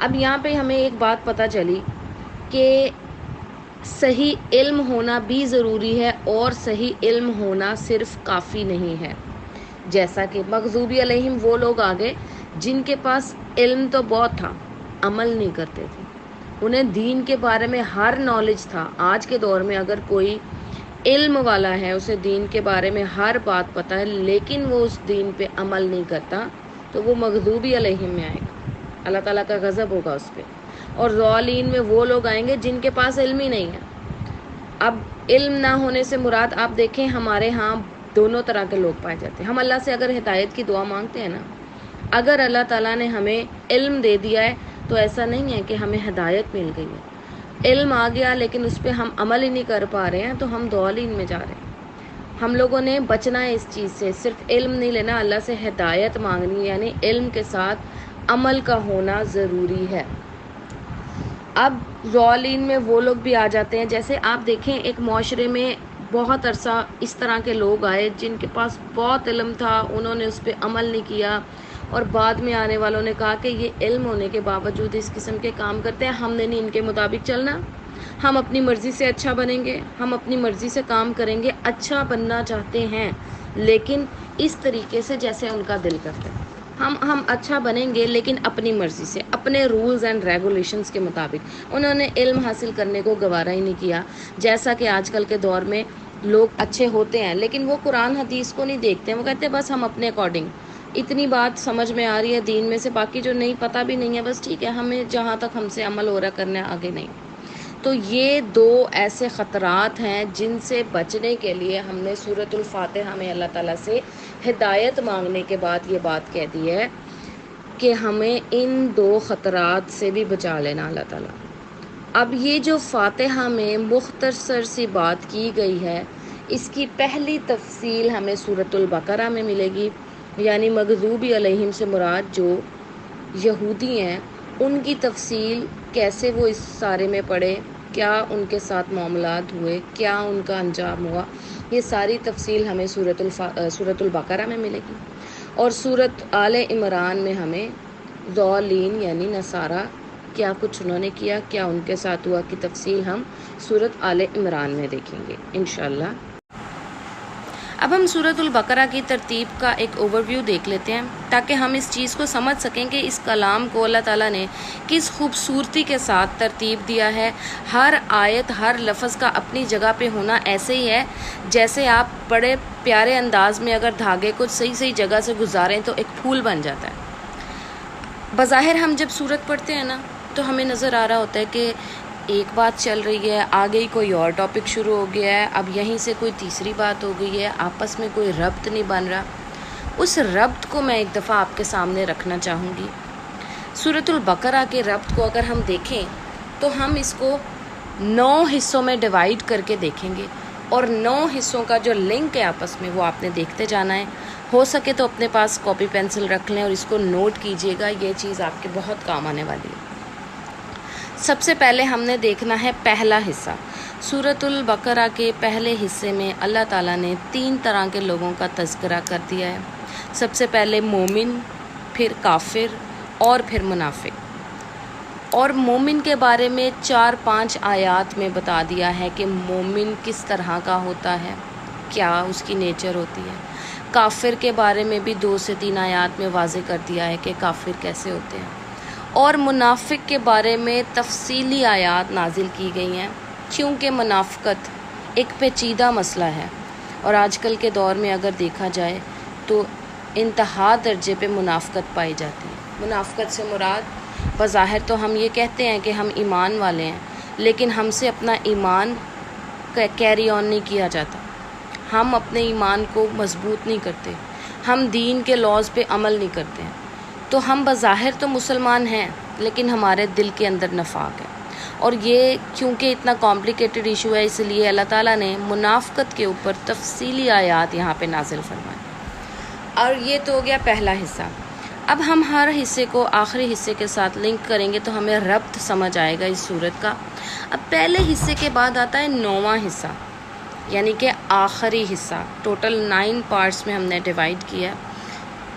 اب یہاں پہ ہمیں ایک بات پتہ چلی کہ صحیح علم ہونا بھی ضروری ہے اور صحیح علم ہونا صرف کافی نہیں ہے. جیسا کہ مغضوبی علیہم وہ لوگ آگے جن کے پاس علم تو بہت تھا، عمل نہیں کرتے تھے. انہیں دین کے بارے میں ہر نالج تھا. آج کے دور میں اگر کوئی علم والا ہے، اسے دین کے بارے میں ہر بات پتہ ہے، لیکن وہ اس دین پہ عمل نہیں کرتا، تو وہ مغضوبی علیہم میں آئے گا، اللہ تعالیٰ کا غضب ہوگا اس پہ. اور ضالین میں وہ لوگ آئیں گے جن کے پاس علم ہی نہیں ہے. اب علم نہ ہونے سے مراد آپ دیکھیں ہمارے ہاں دونوں طرح کے لوگ پائے جاتے ہیں. ہم اللہ سے اگر ہدایت کی دعا مانگتے ہیں نا، اگر اللہ تعالیٰ نے ہمیں علم دے دیا ہے تو ایسا نہیں ہے کہ ہمیں ہدایت مل گئی ہے. علم آ گیا لیکن اس پہ ہم عمل ہی نہیں کر پا رہے ہیں تو ہم ضالین میں جا رہے ہیں. ہم لوگوں نے بچنا ہے اس چیز سے. صرف علم نہیں لینا، اللہ سے ہدایت مانگنی، یعنی علم کے ساتھ عمل کا ہونا ضروری ہے. اب ضالین میں وہ لوگ بھی آ جاتے ہیں. جیسے آپ دیکھیں ایک معاشرے میں بہت عرصہ اس طرح کے لوگ آئے جن کے پاس بہت علم تھا، انہوں نے اس پہ عمل نہیں کیا، اور بعد میں آنے والوں نے کہا کہ یہ علم ہونے کے باوجود اس قسم کے کام کرتے ہیں، ہم نے نہیں ان کے مطابق چلنا، ہم اپنی مرضی سے اچھا بنیں گے، ہم اپنی مرضی سے کام کریں گے. اچھا بننا چاہتے ہیں لیکن اس طریقے سے جیسے ان کا دل کرتا ہے. ہم اچھا بنیں گے لیکن اپنی مرضی سے، اپنے رولز اینڈ ریگولیشنز کے مطابق. انہوں نے علم حاصل کرنے کو گوارا ہی نہیں کیا. جیسا کہ آج کل کے دور میں لوگ اچھے ہوتے ہیں لیکن وہ قرآن حدیث کو نہیں دیکھتے ہیں. وہ کہتے ہیں بس ہم اپنے اکارڈنگ، اتنی بات سمجھ میں آ رہی ہے دین میں سے، باقی جو نہیں پتہ بھی نہیں ہے، بس ٹھیک ہے، ہمیں جہاں تک ہم سے عمل ہو رہا کرنا ہے، آگے نہیں. تو یہ دو ایسے خطرات ہیں جن سے بچنے کے لیے ہم نے سورۃ الفاتحہ میں اللہ تعالیٰ سے ہدایت مانگنے کے بعد یہ بات کہہ دی ہے کہ ہمیں ان دو خطرات سے بھی بچا لینا اللہ تعالیٰ. اب یہ جو فاتحہ میں مختصر سی بات کی گئی ہے، اس کی پہلی تفصیل ہمیں سورۃ البقرہ میں ملے گی. یعنی مغضوبی علیہم سے مراد جو یہودی ہیں، ان کی تفصیل، کیسے وہ اس سارے میں پڑے، کیا ان کے ساتھ معاملات ہوئے، کیا ان کا انجام ہوا، یہ ساری تفصیل ہمیں سورۃ البقرہ میں ملے گی. اور سورۃ آل عمران میں ہمیں ضالین یعنی نصارہ کیا کچھ انہوں نے کیا، کیا ان کے ساتھ ہوا کی تفصیل ہم سورۃ آل عمران میں دیکھیں گے انشاءاللہ. اب ہم سورۃ البقرہ کی ترتیب کا ایک اوور ویو دیکھ لیتے ہیں تاکہ ہم اس چیز کو سمجھ سکیں کہ اس کلام کو اللہ تعالیٰ نے کس خوبصورتی کے ساتھ ترتیب دیا ہے. ہر آیت، ہر لفظ کا اپنی جگہ پہ ہونا ایسے ہی ہے جیسے آپ بڑے پیارے انداز میں اگر دھاگے کو صحیح جگہ سے گزاریں تو ایک پھول بن جاتا ہے. بظاہر ہم جب سورت پڑھتے ہیں نا تو ہمیں نظر آ رہا ہوتا ہے کہ ایک بات چل رہی ہے، آگے ہی کوئی اور ٹاپک شروع ہو گیا ہے، اب یہیں سے کوئی تیسری بات ہو گئی ہے، آپس میں کوئی ربط نہیں بن رہا. اس ربط کو میں ایک دفعہ آپ کے سامنے رکھنا چاہوں گی. سورۃ البقرہ کے ربط کو اگر ہم دیکھیں تو ہم اس کو 9 حصوں میں ڈیوائیڈ کر کے دیکھیں گے، اور 9 حصوں کا جو لنک ہے آپس میں وہ آپ نے دیکھتے جانا ہے. ہو سکے تو اپنے پاس کاپی پینسل رکھ لیں اور اس کو نوٹ کیجئے گا، یہ چیز آپ کے بہت کام آنے والی ہے. سب سے پہلے ہم نے دیکھنا ہے پہلا حصہ. سورۃ البقرہ کے پہلے حصے میں اللہ تعالیٰ نے 3 طرح کے لوگوں کا تذکرہ کر دیا ہے. سب سے پہلے مومن، پھر کافر اور پھر منافق. اور مومن کے بارے میں 4-5 آیات میں بتا دیا ہے کہ مومن کس طرح کا ہوتا ہے، کیا اس کی نیچر ہوتی ہے. کافر کے بارے میں بھی 2 سے 3 آیات میں واضح کر دیا ہے کہ کافر کیسے ہوتے ہیں. اور منافق کے بارے میں تفصیلی آیات نازل کی گئی ہیں، کیونکہ منافقت ایک پیچیدہ مسئلہ ہے، اور آج کل کے دور میں اگر دیکھا جائے تو انتہا درجے پہ منافقت پائی جاتی ہے. منافقت سے مراد بظاہر تو ہم یہ کہتے ہیں کہ ہم ایمان والے ہیں، لیکن ہم سے اپنا ایمان کیری آن نہیں کیا جاتا، ہم اپنے ایمان کو مضبوط نہیں کرتے، ہم دین کے لاز پہ عمل نہیں کرتے ہیں. تو ہم بظاہر تو مسلمان ہیں لیکن ہمارے دل کے اندر نفاق ہے. اور یہ کیونکہ اتنا کمپلیکیٹڈ ایشو ہے، اس لیے اللہ تعالیٰ نے منافقت کے اوپر تفصیلی آیات یہاں پہ نازل فرمائے. اور یہ تو ہو گیا پہلا حصہ. اب ہم ہر حصے کو آخری حصے کے ساتھ لنک کریں گے تو ہمیں ربط سمجھ آئے گا اس صورت کا. اب پہلے حصے کے بعد آتا ہے 9واں حصہ، یعنی کہ آخری حصہ. ٹوٹل 9 پارٹس میں ہم نے ڈیوائیڈ کیا.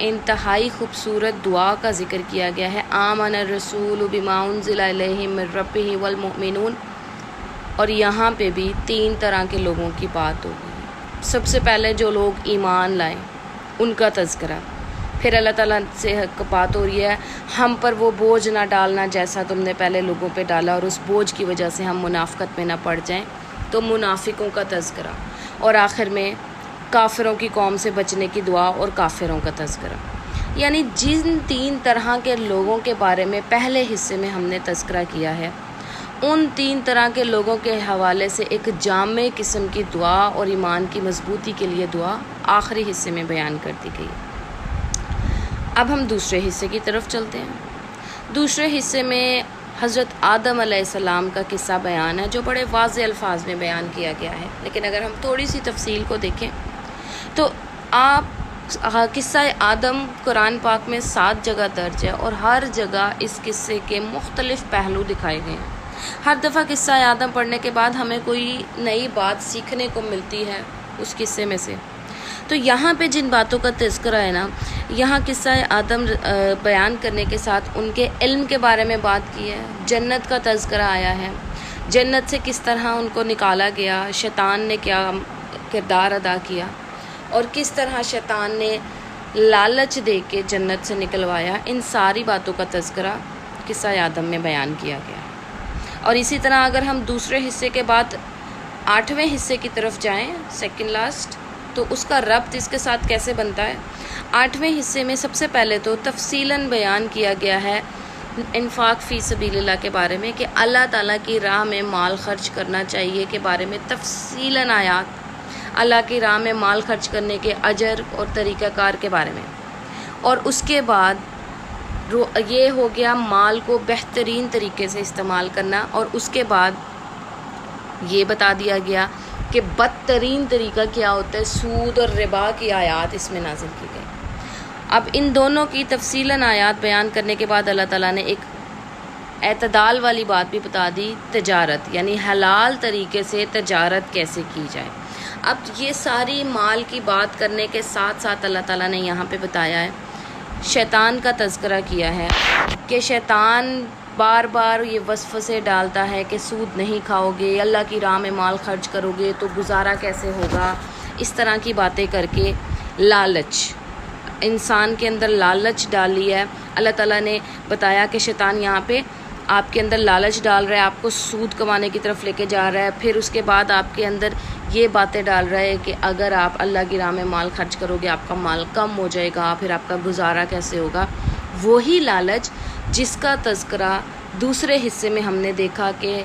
انتہائی خوبصورت دعا کا ذکر کیا گیا ہے، آمن الرسول بما انزل الیہ من ربہ والمؤمنون، اور یہاں پہ بھی 3 طرح کے لوگوں کی بات ہوگی۔ سب سے پہلے جو لوگ ایمان لائیں ان کا تذکرہ، پھر اللہ تعالیٰ سے بات ہو رہی ہے ہم پر وہ بوجھ نہ ڈالنا جیسا تم نے پہلے لوگوں پہ ڈالا، اور اس بوجھ کی وجہ سے ہم منافقت میں نہ پڑ جائیں، تو منافقوں کا تذکرہ، اور آخر میں کافروں کی قوم سے بچنے کی دعا اور کافروں کا تذکرہ۔ یعنی جن 3 طرح کے لوگوں کے بارے میں پہلے حصے میں ہم نے تذکرہ کیا ہے، ان 3 طرح کے لوگوں کے حوالے سے ایک جامع قسم کی دعا اور ایمان کی مضبوطی کے لیے دعا آخری حصے میں بیان کر دی گئی۔ اب ہم دوسرے حصے کی طرف چلتے ہیں۔ دوسرے حصے میں حضرت آدم علیہ السلام کا قصہ بیان ہے، جو بڑے واضح الفاظ میں بیان کیا گیا ہے، لیکن اگر ہم تھوڑی سی تفصیل کو دیکھیں تو قصہ آدم قرآن پاک میں 7 جگہ درج ہے، اور ہر جگہ اس قصے کے مختلف پہلو دکھائے گئے ہیں۔ ہر دفعہ قصہ آدم پڑھنے کے بعد ہمیں کوئی نئی بات سیکھنے کو ملتی ہے اس قصے میں سے۔ تو یہاں پہ جن باتوں کا تذکرہ ہے نا، یہاں قصہ آدم بیان کرنے کے ساتھ ان کے علم کے بارے میں بات کی ہے، جنت کا تذکرہ آیا ہے، جنت سے کس طرح ان کو نکالا گیا، شیطان نے کیا کردار ادا کیا، اور کس طرح شیطان نے لالچ دے کے جنت سے نکلوایا، ان ساری باتوں کا تذکرہ قصہ آدم میں بیان کیا گیا ہے۔ اور اسی طرح اگر ہم دوسرے حصے کے بعد 8ویں حصے کی طرف جائیں، سیکنڈ لاسٹ، تو اس کا ربط اس کے ساتھ کیسے بنتا ہے۔ 8ویں حصے میں سب سے پہلے تو تفصیلاً بیان کیا گیا ہے انفاق فی سبیل اللہ کے بارے میں، کہ اللہ تعالیٰ کی راہ میں مال خرچ کرنا چاہیے کے بارے میں تفصیلاً آیات، اللہ کی راہ میں مال خرچ کرنے کے اجر اور طریقہ کار کے بارے میں، اور اس کے بعد یہ ہو گیا مال کو بہترین طریقے سے استعمال کرنا، اور اس کے بعد یہ بتا دیا گیا کہ بدترین طریقہ کیا ہوتا ہے، سود اور ربا کی آیات اس میں نازل کی گئی۔ اب ان دونوں کی تفصیلاً آیات بیان کرنے کے بعد اللہ تعالیٰ نے ایک اعتدال والی بات بھی بتا دی، تجارت، یعنی حلال طریقے سے تجارت کیسے کی جائے۔ اب یہ ساری مال کی بات کرنے کے ساتھ ساتھ اللہ تعالیٰ نے یہاں پہ بتایا ہے، شیطان کا تذکرہ کیا ہے کہ شیطان بار بار یہ وسوسے ڈالتا ہے کہ سود نہیں کھاؤ گے، اللہ کی راہ میں مال خرچ کرو گے تو گزارا کیسے ہوگا، اس طرح کی باتیں کر کے لالچ، انسان کے اندر لالچ ڈالی ہے۔ اللہ تعالیٰ نے بتایا کہ شیطان یہاں پہ آپ کے اندر لالچ ڈال رہا ہے، آپ کو سود کمانے کی طرف لے کے جا رہا ہے، پھر اس کے بعد آپ کے اندر یہ باتیں ڈال رہا ہے کہ اگر آپ اللہ کی راہ میں مال خرچ کرو گے آپ کا مال کم ہو جائے گا، پھر آپ کا گزارا کیسے ہوگا۔ وہی لالچ جس کا تذکرہ دوسرے حصے میں ہم نے دیکھا کہ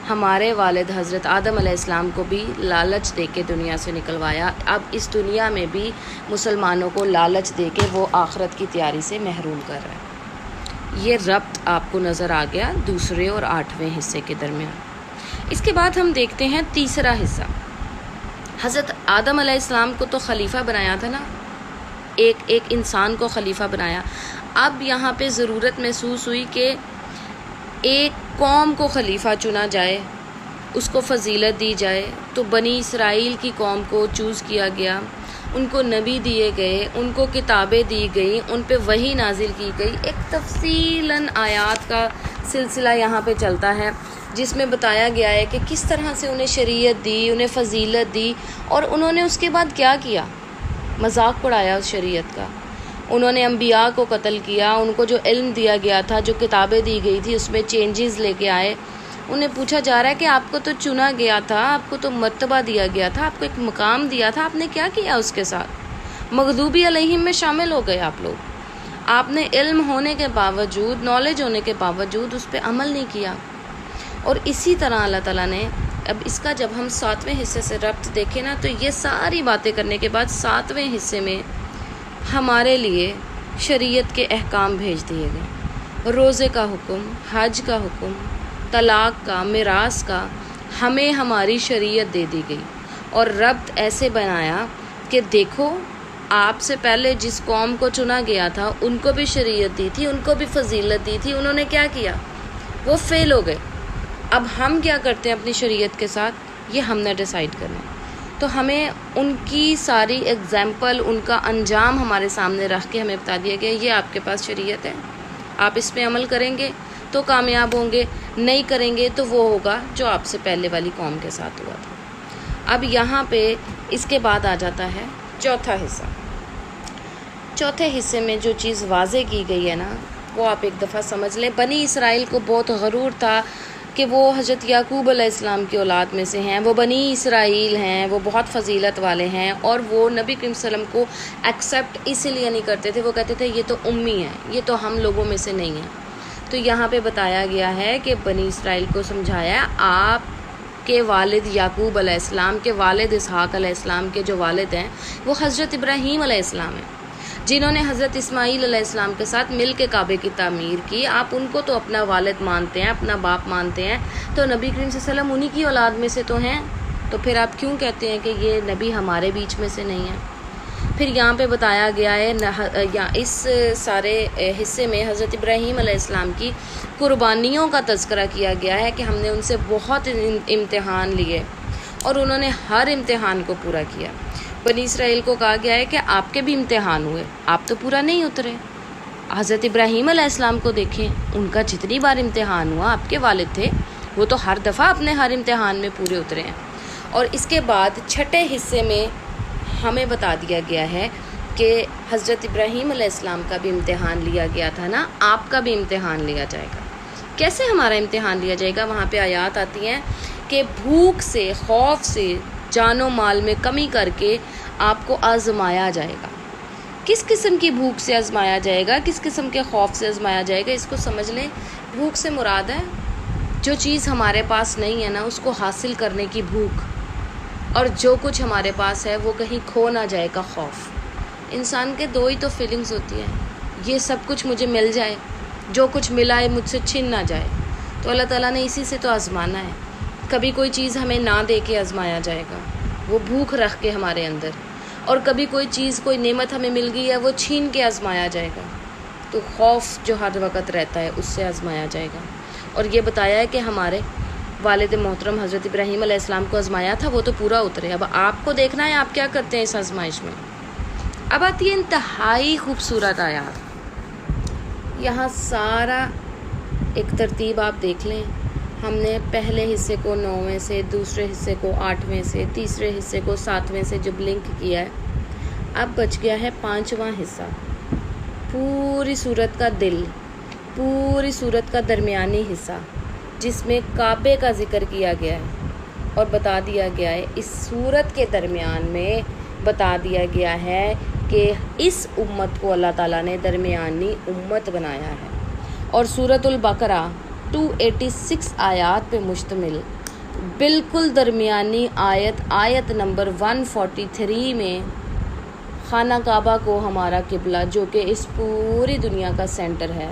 ہمارے والد حضرت آدم علیہ السلام کو بھی لالچ دے کے دنیا سے نکلوایا، اب اس دنیا میں بھی مسلمانوں کو لالچ دے کے وہ آخرت کی تیاری سے محروم کر رہا ہے۔ یہ ربط آپ کو نظر آ گیا دوسرے اور 8ویں حصے کے درمیان۔ اس کے بعد ہم دیکھتے ہیں تیسرا حصہ۔ حضرت آدم علیہ السلام کو تو خلیفہ بنایا تھا نا، ایک انسان کو خلیفہ بنایا، اب یہاں پہ ضرورت محسوس ہوئی کہ ایک قوم کو خلیفہ چنا جائے، اس کو فضیلت دی جائے، تو بنی اسرائیل کی قوم کو چوز کیا گیا، ان کو نبی دیے گئے، ان کو کتابیں دی گئیں، ان پہ وحی نازل کی گئی۔ ایک تفصیلاً آیات کا سلسلہ یہاں پہ چلتا ہے جس میں بتایا گیا ہے کہ کس طرح سے انہیں شریعت دی، انہیں فضیلت دی، اور انہوں نے اس کے بعد کیا کیا، مذاق اڑایا اس شریعت کا۔ انہوں نے انبیاء کو قتل کیا، ان کو جو علم دیا گیا تھا، جو کتابیں دی گئی تھی، اس میں چینجز لے کے آئے۔ انہیں پوچھا جا رہا ہے کہ آپ کو تو چنا گیا تھا، آپ کو تو مرتبہ دیا گیا تھا، آپ کو ایک مقام دیا تھا، آپ نے کیا کیا اس کے ساتھ؟ مغضوبی علیہم میں شامل ہو گئے آپ لوگ۔ آپ نے علم ہونے کے باوجود، نالج ہونے کے باوجود اس پہ عمل نہیں کیا۔ اور اسی طرح اللہ تعالیٰ نے اب اس کا جب ہم 7ویں حصے سے ربط دیکھیں نا، تو یہ ساری باتیں کرنے کے بعد 7ویں حصے میں ہمارے لیے شریعت کے احکام بھیج دیے گئے، روزے کا حکم، حج کا حکم، طلاق کا، میراث کا، ہمیں ہماری شریعت دے دی گئی۔ اور ربط ایسے بنایا کہ دیکھو آپ سے پہلے جس قوم کو چنا گیا تھا ان کو بھی شریعت دی تھی، ان کو بھی فضیلت دی تھی، انہوں نے کیا کیا؟ وہ فیل ہو گئے۔ اب ہم کیا کرتے ہیں اپنی شریعت کے ساتھ، یہ ہم نے ڈیسائیڈ کرنا ہے۔ تو ہمیں ان کی ساری اگزامپل، ان کا انجام ہمارے سامنے رکھ کے ہمیں بتا دیا گیا یہ آپ کے پاس شریعت ہے، آپ اس پہ عمل کریں گے تو کامیاب ہوں گے، نہیں کریں گے تو وہ ہوگا جو آپ سے پہلے والی قوم کے ساتھ ہوا تھا۔ اب یہاں پہ اس کے بعد آ جاتا ہے چوتھا حصہ۔ چوتھے حصے میں جو چیز واضح کی گئی ہے نا، وہ آپ ایک دفعہ سمجھ لیں۔ بنی اسرائیل کو بہت غرور تھا کہ وہ حضرت یعقوب علیہ السلام کی اولاد میں سے ہیں، وہ بنی اسرائیل ہیں، وہ بہت فضیلت والے ہیں، اور وہ نبی کریم صلی اللہ علیہ وسلم کو ایکسیپٹ اسی لیے نہیں کرتے تھے، وہ کہتے تھے یہ تو امی ہیں، یہ تو ہم لوگوں میں سے نہیں ہیں۔ تو یہاں پہ بتایا گیا ہے کہ بنی اسرائیل کو سمجھایا آپ کے والد یعقوب علیہ السلام کے والد اسحاق علیہ السلام کے جو والد ہیں وہ حضرت ابراہیم علیہ السلام ہیں، جنہوں نے حضرت اسماعیل علیہ السلام کے ساتھ مل کے کعبے کی تعمیر کی۔ آپ ان کو تو اپنا والد مانتے ہیں، اپنا باپ مانتے ہیں، تو نبی کریم صلی اللہ علیہ وسلم انہی کی اولاد میں سے تو ہیں، تو پھر آپ کیوں کہتے ہیں کہ یہ نبی ہمارے بیچ میں سے نہیں ہے؟ پھر یہاں پہ بتایا گیا ہے اس سارے حصے میں حضرت ابراہیم علیہ السلام کی قربانیوں کا تذکرہ کیا گیا ہے کہ ہم نے ان سے بہت امتحان لیے اور انہوں نے ہر امتحان کو پورا کیا۔ بنی اسرائیل کو کہا گیا ہے کہ آپ کے بھی امتحان ہوئے، آپ تو پورا نہیں اترے۔ حضرت ابراہیم علیہ السلام کو دیکھیں، ان کا جتنی بار امتحان ہوا، آپ کے والد تھے، وہ تو ہر دفعہ اپنے ہر امتحان میں پورے اترے ہیں۔ اور اس کے بعد چھٹے حصے میں ہمیں بتا دیا گیا ہے کہ حضرت ابراہیم علیہ السلام کا بھی امتحان لیا گیا تھا نا، آپ کا بھی امتحان لیا جائے گا۔ کیسے ہمارا امتحان لیا جائے گا؟ وہاں پہ آیات آتی ہیں کہ بھوک سے، خوف سے، جان و مال میں کمی کر کے آپ کو آزمایا جائے گا۔ کس قسم کی بھوک سے آزمایا جائے گا، کس قسم کے خوف سے آزمایا جائے گا، اس کو سمجھ لیں۔ بھوک سے مراد ہے جو چیز ہمارے پاس نہیں ہے نا، اس کو حاصل کرنے کی بھوک، اور جو کچھ ہمارے پاس ہے وہ کہیں کھو نہ جائے کا خوف۔ انسان کے دو ہی تو فیلنگز ہوتی ہیں، یہ سب کچھ مجھے مل جائے، جو کچھ ملا ہے مجھ سے چھن نہ جائے۔ تو اللہ تعالیٰ نے اسی سے تو آزمانا ہے۔ کبھی کوئی چیز ہمیں نہ دے کے آزمایا جائے گا، وہ بھوک رکھ کے ہمارے اندر، اور کبھی کوئی چیز، کوئی نعمت ہمیں مل گئی ہے، وہ چھین کے آزمایا جائے گا۔ تو خوف جو ہر وقت رہتا ہے اس سے آزمایا جائے گا۔ اور یہ بتایا ہے کہ ہمارے والد محترم حضرت ابراہیم علیہ السلام کو آزمایا تھا، وہ تو پورا اترے۔ اب آپ کو دیکھنا ہے آپ کیا کرتے ہیں اس آزمائش میں۔ اب آتی ہے انتہائی خوبصورت آیات۔ یہاں سارا ایک ترتیب آپ دیکھ لیں، ہم نے پہلے حصے کو 9ویں سے، دوسرے حصے کو 8ویں سے، تیسرے حصے کو 7ویں سے جب لنک کیا ہے، اب بچ گیا ہے 5واں حصہ، پوری صورت کا دل، پوری صورت کا درمیانی حصہ، جس میں کعبے کا ذکر کیا گیا ہے اور بتا دیا گیا ہے، اس صورت کے درمیان میں بتا دیا گیا ہے کہ اس امت کو اللہ تعالیٰ نے درمیانی امت بنایا ہے۔ اور سورۃ البقرہ 286 آیات پہ مشتمل بالکل درمیانی آیت نمبر 143 میں خانہ کعبہ کو ہمارا قبلہ، جو کہ اس پوری دنیا کا سینٹر ہے،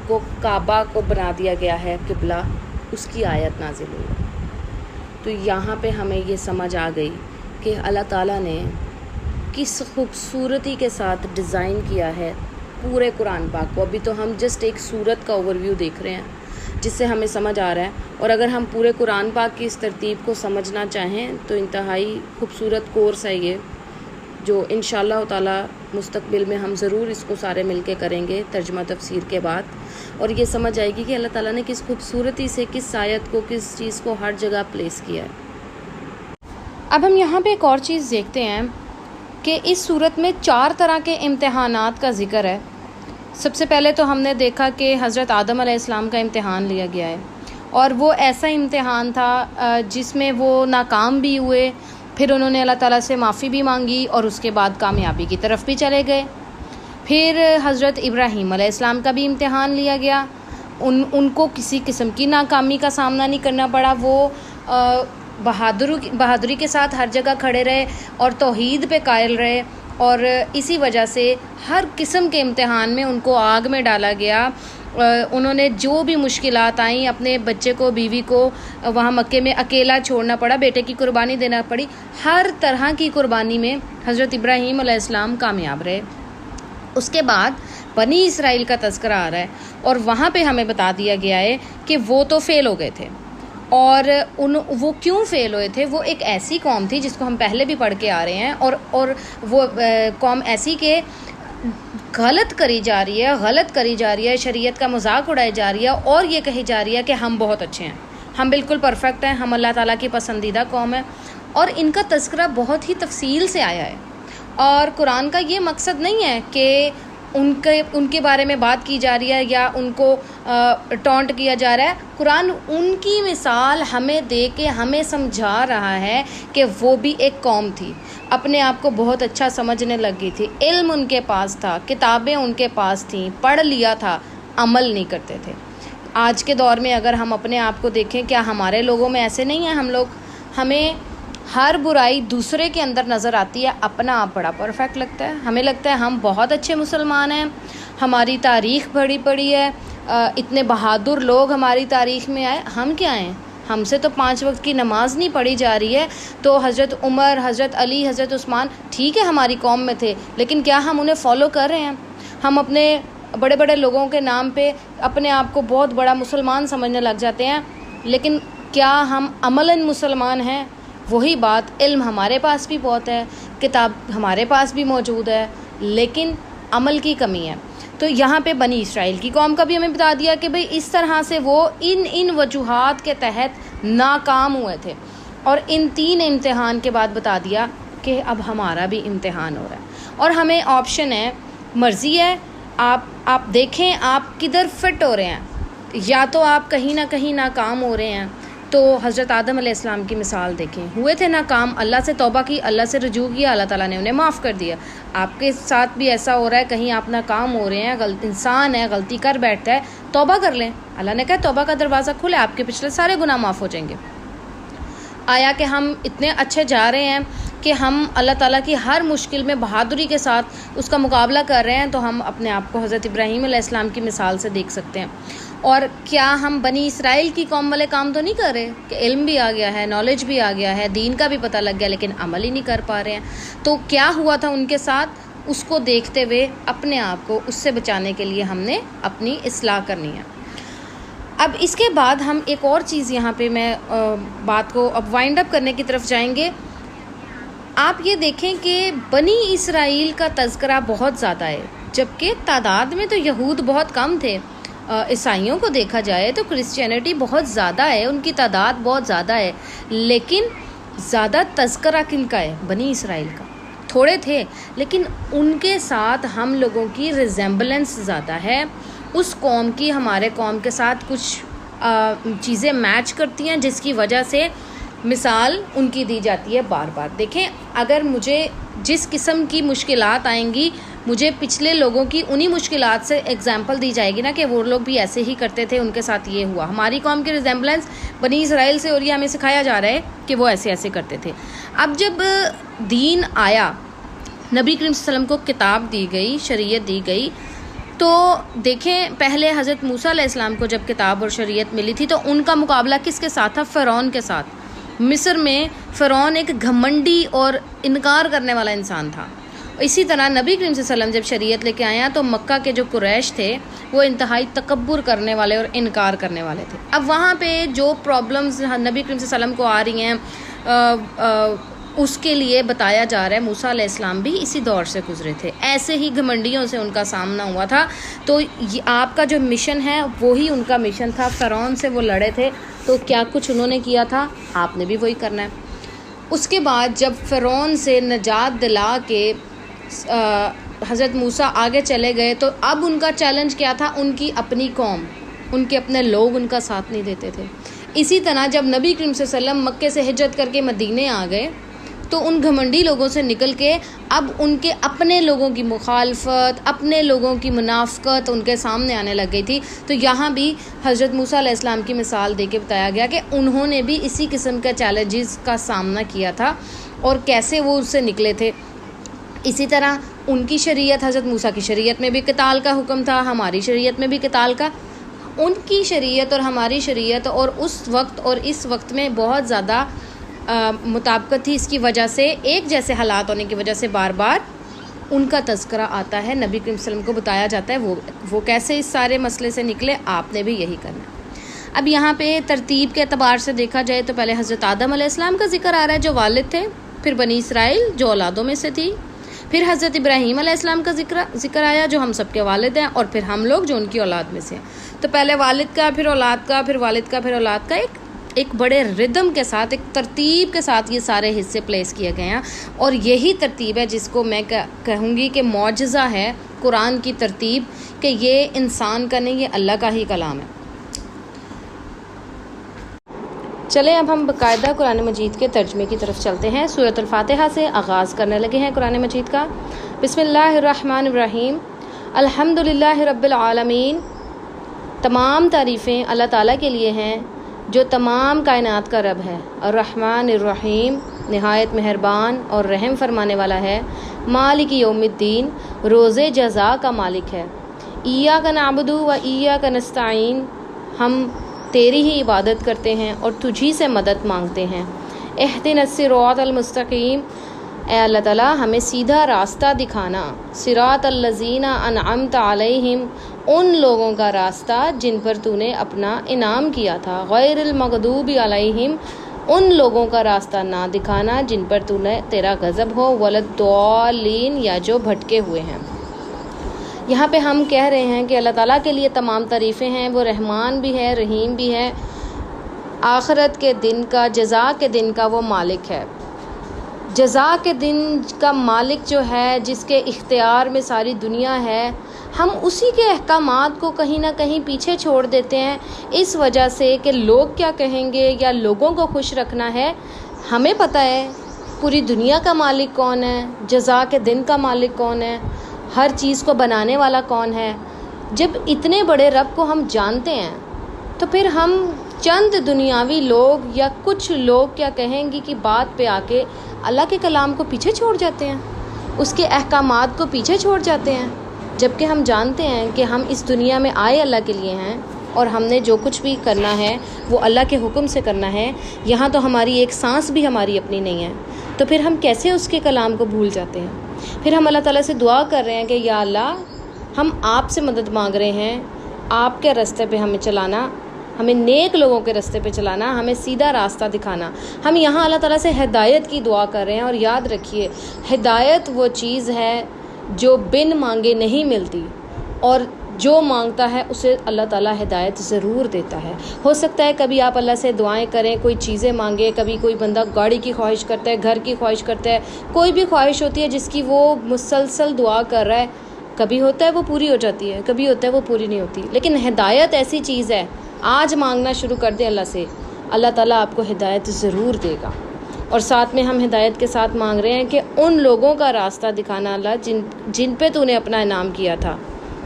کو کعبہ کو بنا دیا گیا ہے قبلہ، اس کی آیت نازل ہوئی۔ تو یہاں پہ ہمیں یہ سمجھ آ گئی کہ اللہ تعالیٰ نے کس خوبصورتی کے ساتھ ڈیزائن کیا ہے پورے قرآن پاک کو۔ ابھی تو ہم جسٹ ایک سورت کا اوور ویو دیکھ رہے ہیں جس سے ہمیں سمجھ آ رہا ہے، اور اگر ہم پورے قرآن پاک کی اس ترتیب کو سمجھنا چاہیں تو انتہائی خوبصورت کورس ہے یہ، جو انشاءاللہ تعالی مستقبل میں ہم ضرور اس کو سارے مل کے کریں گے ترجمہ تفسیر کے بعد، اور یہ سمجھ آئے گی کہ اللہ تعالیٰ نے کس خوبصورتی سے کس آیت کو، کس چیز کو ہر جگہ پلیس کیا ہے۔ اب ہم یہاں پہ ایک اور چیز دیکھتے ہیں کہ اس صورت میں 4 طرح کے امتحانات کا ذکر ہے۔ سب سے پہلے تو ہم نے دیکھا کہ حضرت آدم علیہ السلام کا امتحان لیا گیا ہے، اور وہ ایسا امتحان تھا جس میں وہ ناکام بھی ہوئے، پھر انہوں نے اللہ تعالیٰ سے معافی بھی مانگی اور اس کے بعد کامیابی کی طرف بھی چلے گئے۔ پھر حضرت ابراہیم علیہ السلام کا بھی امتحان لیا گیا، ان کو کسی قسم کی ناکامی کا سامنا نہیں کرنا پڑا، وہ بہادری کے ساتھ ہر جگہ کھڑے رہے اور توحید پہ قائل رہے، اور اسی وجہ سے ہر قسم کے امتحان میں ان کو آگ میں ڈالا گیا۔ انہوں نے جو بھی مشکلات آئیں، اپنے بچے کو، بیوی کو وہاں مکے میں اکیلا چھوڑنا پڑا، بیٹے کی قربانی دینا پڑی، ہر طرح کی قربانی میں حضرت ابراہیم علیہ السلام کامیاب رہے۔ اس کے بعد بنی اسرائیل کا تذکرہ آ رہا ہے، اور وہاں پہ ہمیں بتا دیا گیا ہے کہ وہ تو فیل ہو گئے تھے، اور وہ کیوں فیل ہوئے تھے؟ وہ ایک ایسی قوم تھی جس کو ہم پہلے بھی پڑھ کے آ رہے ہیں، اور وہ قوم ایسی کہ غلط کری جا رہی ہے، شریعت کا مذاق اڑائی جا رہی ہے، اور یہ کہی جا رہی ہے کہ ہم بہت اچھے ہیں، ہم بالکل پرفیکٹ ہیں، ہم اللہ تعالیٰ کی پسندیدہ قوم ہے. اور ان کا تذکرہ بہت ہی تفصیل سے آیا ہے. اور قرآن کا یہ مقصد نہیں ہے کہ ان کے بارے میں بات کی جا رہی ہے یا ان کو ٹونٹ کیا جا رہا ہے. قرآن ان کی مثال ہمیں دے کے ہمیں سمجھا رہا ہے کہ وہ بھی ایک قوم تھی، اپنے آپ کو بہت اچھا سمجھنے لگی تھی، علم ان کے پاس تھا، کتابیں ان کے پاس تھیں، پڑھ لیا تھا، عمل نہیں کرتے تھے. آج کے دور میں اگر ہم اپنے آپ کو دیکھیں، کیا ہمارے لوگوں میں ایسے نہیں ہیں؟ ہمیں ہر برائی دوسرے کے اندر نظر آتی ہے، اپنا آپ بڑا پرفیکٹ لگتا ہے، ہمیں لگتا ہے ہم بہت اچھے مسلمان ہیں، ہماری تاریخ بڑی پڑی ہے، اتنے بہادر لوگ ہماری تاریخ میں آئے. ہم کیا ہیں؟ ہم سے تو 5 وقت کی نماز نہیں پڑھی جا رہی ہے. تو حضرت عمر، حضرت علی، حضرت عثمان ٹھیک ہے ہماری قوم میں تھے، لیکن کیا ہم انہیں فالو کر رہے ہیں؟ ہم اپنے بڑے بڑے لوگوں کے نام پہ اپنے آپ کو بہت بڑا مسلمان سمجھنے لگ جاتے ہیں، لیکن کیا ہم عملاً مسلمان ہیں؟ وہی بات، علم ہمارے پاس بھی بہت ہے، کتاب ہمارے پاس بھی موجود ہے، لیکن عمل کی کمی ہے. تو یہاں پہ بنی اسرائیل کی قوم کا بھی ہمیں بتا دیا کہ بھئی اس طرح سے وہ ان وجوہات کے تحت ناکام ہوئے تھے، اور ان 3 امتحان کے بعد بتا دیا کہ اب ہمارا بھی امتحان ہو رہا ہے، اور ہمیں آپشن ہے، مرضی ہے، آپ دیکھیں آپ کدھر فٹ ہو رہے ہیں. یا تو آپ کہیں نہ کہیں ناکام ہو رہے ہیں. تو حضرت آدم علیہ السلام کی مثال دیکھیں، ہوئے تھے ناکام، اللہ سے توبہ کی، اللہ سے رجوع کیا، اللہ تعالیٰ نے انہیں معاف کر دیا. آپ کے ساتھ بھی ایسا ہو رہا ہے، کہیں آپ ناکام ہو رہے ہیں، انسان ہے، غلطی کر بیٹھتا ہے، توبہ کر لیں. اللہ نے کہا توبہ کا دروازہ کھلے، آپ کے پچھلے سارے گناہ معاف ہو جائیں گے. آیا کہ ہم اتنے اچھے جا رہے ہیں کہ ہم اللہ تعالیٰ کی ہر مشکل میں بہادری کے ساتھ اس کا مقابلہ کر رہے ہیں، تو ہم اپنے آپ کو حضرت ابراہیم علیہ السلام کی مثال سے دیکھ سکتے ہیں. اور کیا ہم بنی اسرائیل کی قوم والے کام تو نہیں کر رہے کہ علم بھی آ گیا ہے، نالج بھی آ گیا ہے، دین کا بھی پتہ لگ گیا، لیکن عمل ہی نہیں کر پا رہے ہیں. تو کیا ہوا تھا ان کے ساتھ؟ اس کو دیکھتے ہوئے اپنے آپ کو اس سے بچانے کے لیے ہم نے اپنی اصلاح کرنی ہے. اب اس کے بعد ہم ایک اور چیز یہاں پہ میں بات کو اب وائنڈ اپ کرنے کی طرف جائیں گے. آپ یہ دیکھیں کہ بنی اسرائیل کا تذکرہ بہت زیادہ ہے، جبکہ تعداد میں تو یہود بہت کم تھے. عیسائیوں کو دیکھا جائے تو کرسچینٹی بہت زیادہ ہے، ان کی تعداد بہت زیادہ ہے، لیکن زیادہ تذکرہ کن کا ہے؟ بنی اسرائیل کا. تھوڑے تھے لیکن ان کے ساتھ ہم لوگوں کی ریزمبلنس زیادہ ہے. اس قوم کی ہمارے قوم کے ساتھ کچھ چیزیں میچ کرتی ہیں، جس کی وجہ سے مثال ان کی دی جاتی ہے بار بار. دیکھیں، اگر مجھے جس قسم کی مشکلات آئیں گی، مجھے پچھلے لوگوں کی انہی مشکلات سے ایگزامپل دی جائے گی نا کہ وہ لوگ بھی ایسے ہی کرتے تھے، ان کے ساتھ یہ ہوا. ہماری قوم کی ریزمبلنس بنی اسرائیل سے، اور یہ ہمیں سکھایا جا رہا ہے کہ وہ ایسے ایسے کرتے تھے. اب جب دین آیا، نبی کریم صلی اللہ علیہ وسلم کو کتاب دی گئی، شریعت دی گئی، تو دیکھیں پہلے حضرت موسیٰ علیہ السلام کو جب کتاب اور شریعت ملی تھی تو ان کا مقابلہ کس کے ساتھ تھا؟ فرعون کے ساتھ. مصر میں فرعون ایک گھمنڈی اور انکار کرنے والا انسان تھا. اسی طرح نبی کریم صلی اللہ علیہ وسلم جب شریعت لے کے آیا تو مکہ کے جو قریش تھے وہ انتہائی تکبر کرنے والے اور انکار کرنے والے تھے. اب وہاں پہ جو پرابلمز نبی کریم صلی اللہ علیہ وسلم کو آ رہی ہیں، اس کے لیے بتایا جا رہا ہے موسیٰ علیہ السلام بھی اسی دور سے گزرے تھے، ایسے ہی گھمنڈیوں سے ان کا سامنا ہوا تھا. تو آپ کا جو مشن ہے وہی ان کا مشن تھا. فرعون سے وہ لڑے تھے، تو کیا کچھ انہوں نے کیا تھا، آپ نے بھی وہی کرنا ہے. اس کے بعد جب فرعون سے نجات دلا کے حضرت موسیٰ آگے چلے گئے، تو اب ان کا چیلنج کیا تھا؟ ان کی اپنی قوم، ان کے اپنے لوگ ان کا ساتھ نہیں دیتے تھے. اسی طرح جب نبی کریم صلی اللہ علیہ وسلم مکے سے ہجرت کر کے مدینے آ گئے تو ان گھمنڈی لوگوں سے نکل کے اب ان کے اپنے لوگوں کی مخالفت، اپنے لوگوں کی منافقت ان کے سامنے آنے لگ گئی تھی. تو یہاں بھی حضرت موسیٰ علیہ السلام کی مثال دے کے بتایا گیا کہ انہوں نے بھی اسی قسم کے چیلنجز کا سامنا کیا تھا اور کیسے وہ اس سے نکلے تھے. اسی طرح ان کی شریعت، حضرت موسیٰ کی شریعت میں بھی قتال کا حکم تھا، ہماری شریعت میں بھی قتال کا. ان کی شریعت اور ہماری شریعت اور اس وقت اور اس وقت میں بہت زیادہ مطابقت تھی. اس کی وجہ سے ایک جیسے حالات ہونے کی وجہ سے بار بار ان کا تذکرہ آتا ہے، نبی کریم صلی اللہ علیہ وسلم کو بتایا جاتا ہے وہ کیسے اس سارے مسئلے سے نکلے، آپ نے بھی یہی کرنا ہے. اب یہاں پہ ترتیب کے اعتبار سے دیکھا جائے تو پہلے حضرت آدم علیہ السلام کا ذکر آ رہا ہے جو والد تھے، پھر بنی اسرائیل جو اولادوں میں سے تھی، پھر حضرت ابراہیم علیہ السلام کا ذکر آیا جو ہم سب کے والد ہیں، اور پھر ہم لوگ جو ان کی اولاد میں سے ہیں۔ تو پہلے والد کا، پھر اولاد کا، پھر والد کا، پھر اولاد کا، ایک بڑے ردم کے ساتھ، ایک ترتیب کے ساتھ یہ سارے حصے پلیس کیے گئے ہیں، اور یہی ترتیب ہے جس کو میں کہوں گی کہ معجزہ ہے قرآن کی ترتیب، کہ یہ انسان کا نہیں، یہ اللہ کا ہی کلام ہے۔ چلیں اب ہم باقاعدہ قرآن مجید کے ترجمے کی طرف چلتے ہیں۔ سورۃ الفاتحہ سے آغاز کرنے لگے ہیں قرآن مجید کا۔ بسم اللہ الرحمن الرحیم، الحمد للہ رب العالمین۔ تمام تعریفیں اللہ تعالیٰ کے لیے ہیں جو تمام کائنات کا رب ہے۔ الرحمن الرحیم، نہایت مہربان اور رحم فرمانے والا ہے۔ مالک یوم الدین، روز جزا کا مالک ہے۔ ایاک نعبد و ایاک نستعین، ہم تیری ہی عبادت کرتے ہیں اور تجھی سے مدد مانگتے ہیں۔ اہدنا الصراط المستقیم، اے اللہ تعالیٰ ہمیں سیدھا راستہ دکھانا۔ صراط الذین انعمت علیہم، ان لوگوں کا راستہ جن پر تو نے اپنا انعام کیا تھا۔ غیر المغضوب علیہم، ان لوگوں کا راستہ نہ دکھانا جن پر تو نے تیرا غضب ہو۔ ولا الضالین، یا جو بھٹکے ہوئے ہیں۔ یہاں پہ ہم کہہ رہے ہیں کہ اللہ تعالیٰ کے لیے تمام تعریفیں ہیں، وہ رحمان بھی ہے، رحیم بھی ہے، آخرت کے دن کا، جزا کے دن کا وہ مالک ہے۔ جزا کے دن کا مالک جو ہے، جس کے اختیار میں ساری دنیا ہے، ہم اسی کے احکامات کو کہیں نہ کہیں پیچھے چھوڑ دیتے ہیں اس وجہ سے کہ لوگ کیا کہیں گے یا لوگوں کو خوش رکھنا ہے۔ ہمیں پتہ ہے پوری دنیا کا مالک کون ہے، جزا کے دن کا مالک کون ہے، ہر چیز کو بنانے والا کون ہے۔ جب اتنے بڑے رب کو ہم جانتے ہیں تو پھر ہم چند دنیاوی لوگ یا کچھ لوگ کیا کہیں گی کہ بات پہ آ کے اللہ کے کلام کو پیچھے چھوڑ جاتے ہیں، اس کے احکامات کو پیچھے چھوڑ جاتے ہیں، جبکہ ہم جانتے ہیں کہ ہم اس دنیا میں آئے اللہ کے لیے ہیں اور ہم نے جو کچھ بھی کرنا ہے وہ اللہ کے حکم سے کرنا ہے۔ یہاں تو ہماری ایک سانس بھی ہماری اپنی نہیں ہے، تو پھر ہم کیسے اس کے کلام کو بھول جاتے ہیں؟ پھر ہم اللہ تعالیٰ سے دعا کر رہے ہیں کہ یا اللہ، ہم آپ سے مدد مانگ رہے ہیں، آپ کے راستے پہ ہمیں چلانا، ہمیں نیک لوگوں کے راستے پہ چلانا، ہمیں سیدھا راستہ دکھانا۔ ہم یہاں اللہ تعالیٰ سے ہدایت کی دعا کر رہے ہیں، اور یاد رکھیے ہدایت وہ چیز ہے جو بن مانگے نہیں ملتی، اور جو مانگتا ہے اسے اللہ تعالیٰ ہدایت ضرور دیتا ہے۔ ہو سکتا ہے کبھی آپ اللہ سے دعائیں کریں، کوئی چیزیں مانگے، کبھی کوئی بندہ گاڑی کی خواہش کرتا ہے، گھر کی خواہش کرتا ہے، کوئی بھی خواہش ہوتی ہے جس کی وہ مسلسل دعا کر رہا ہے، کبھی ہوتا ہے وہ پوری ہو جاتی ہے، کبھی ہوتا ہے وہ پوری نہیں ہوتی۔ لیکن ہدایت ایسی چیز ہے، آج مانگنا شروع کر دیں اللہ سے، اللہ تعالیٰ آپ کو ہدایت ضرور دے گا۔ اور ساتھ میں ہم ہدایت کے ساتھ مانگ رہے ہیں کہ ان لوگوں کا راستہ دکھانا اللہ جن پہ تو نے اپنا انعام کیا تھا،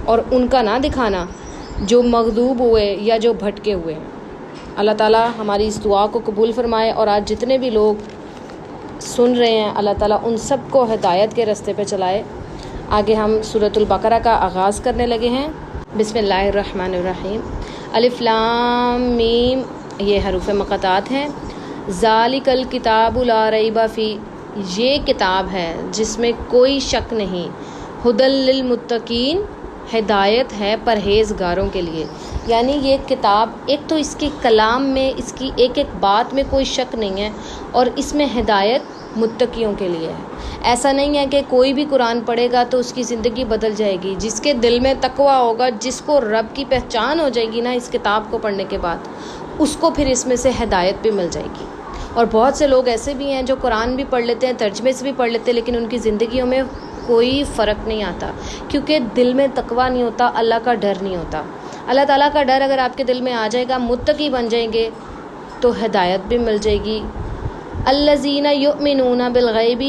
اور ان کا نہ دکھانا جو مغضوب ہوئے یا جو بھٹکے ہوئے ہیں۔ اللہ تعالیٰ ہماری اس دعا کو قبول فرمائے، اور آج جتنے بھی لوگ سن رہے ہیں اللہ تعالیٰ ان سب کو ہدایت کے راستے پہ چلائے۔ آگے ہم سورۃ البقرہ کا آغاز کرنے لگے ہیں۔ بسم اللہ الرحمن الرحیم، الف لام میم، یہ حروف مقطعات ہیں۔ ذالک الکتاب لا ریب فی، یہ کتاب ہے جس میں کوئی شک نہیں۔ ھدی للمتقین، ہدایت ہے پرہیزگاروں کے لیے۔ یعنی یہ کتاب، ایک تو اس کے کلام میں، اس کی ایک ایک بات میں کوئی شک نہیں ہے، اور اس میں ہدایت متقیوں کے لیے ہے۔ ایسا نہیں ہے کہ کوئی بھی قرآن پڑھے گا تو اس کی زندگی بدل جائے گی۔ جس کے دل میں تقویٰ ہوگا، جس کو رب کی پہچان ہو جائے گی نا اس کتاب کو پڑھنے کے بعد، اس کو پھر اس میں سے ہدایت بھی مل جائے گی۔ اور بہت سے لوگ ایسے بھی ہیں جو قرآن بھی پڑھ لیتے ہیں، ترجمے سے بھی پڑھ لیتے ہیں، لیکن ان کی زندگیوں میں کوئی فرق نہیں آتا، کیونکہ دل میں تقویٰ نہیں ہوتا، اللہ کا ڈر نہیں ہوتا۔ اللہ تعالیٰ کا ڈر اگر آپ کے دل میں آ جائے گا، متقی بن جائیں گے، تو ہدایت بھی مل جائے گی۔ الذین یؤمنون بالغیب،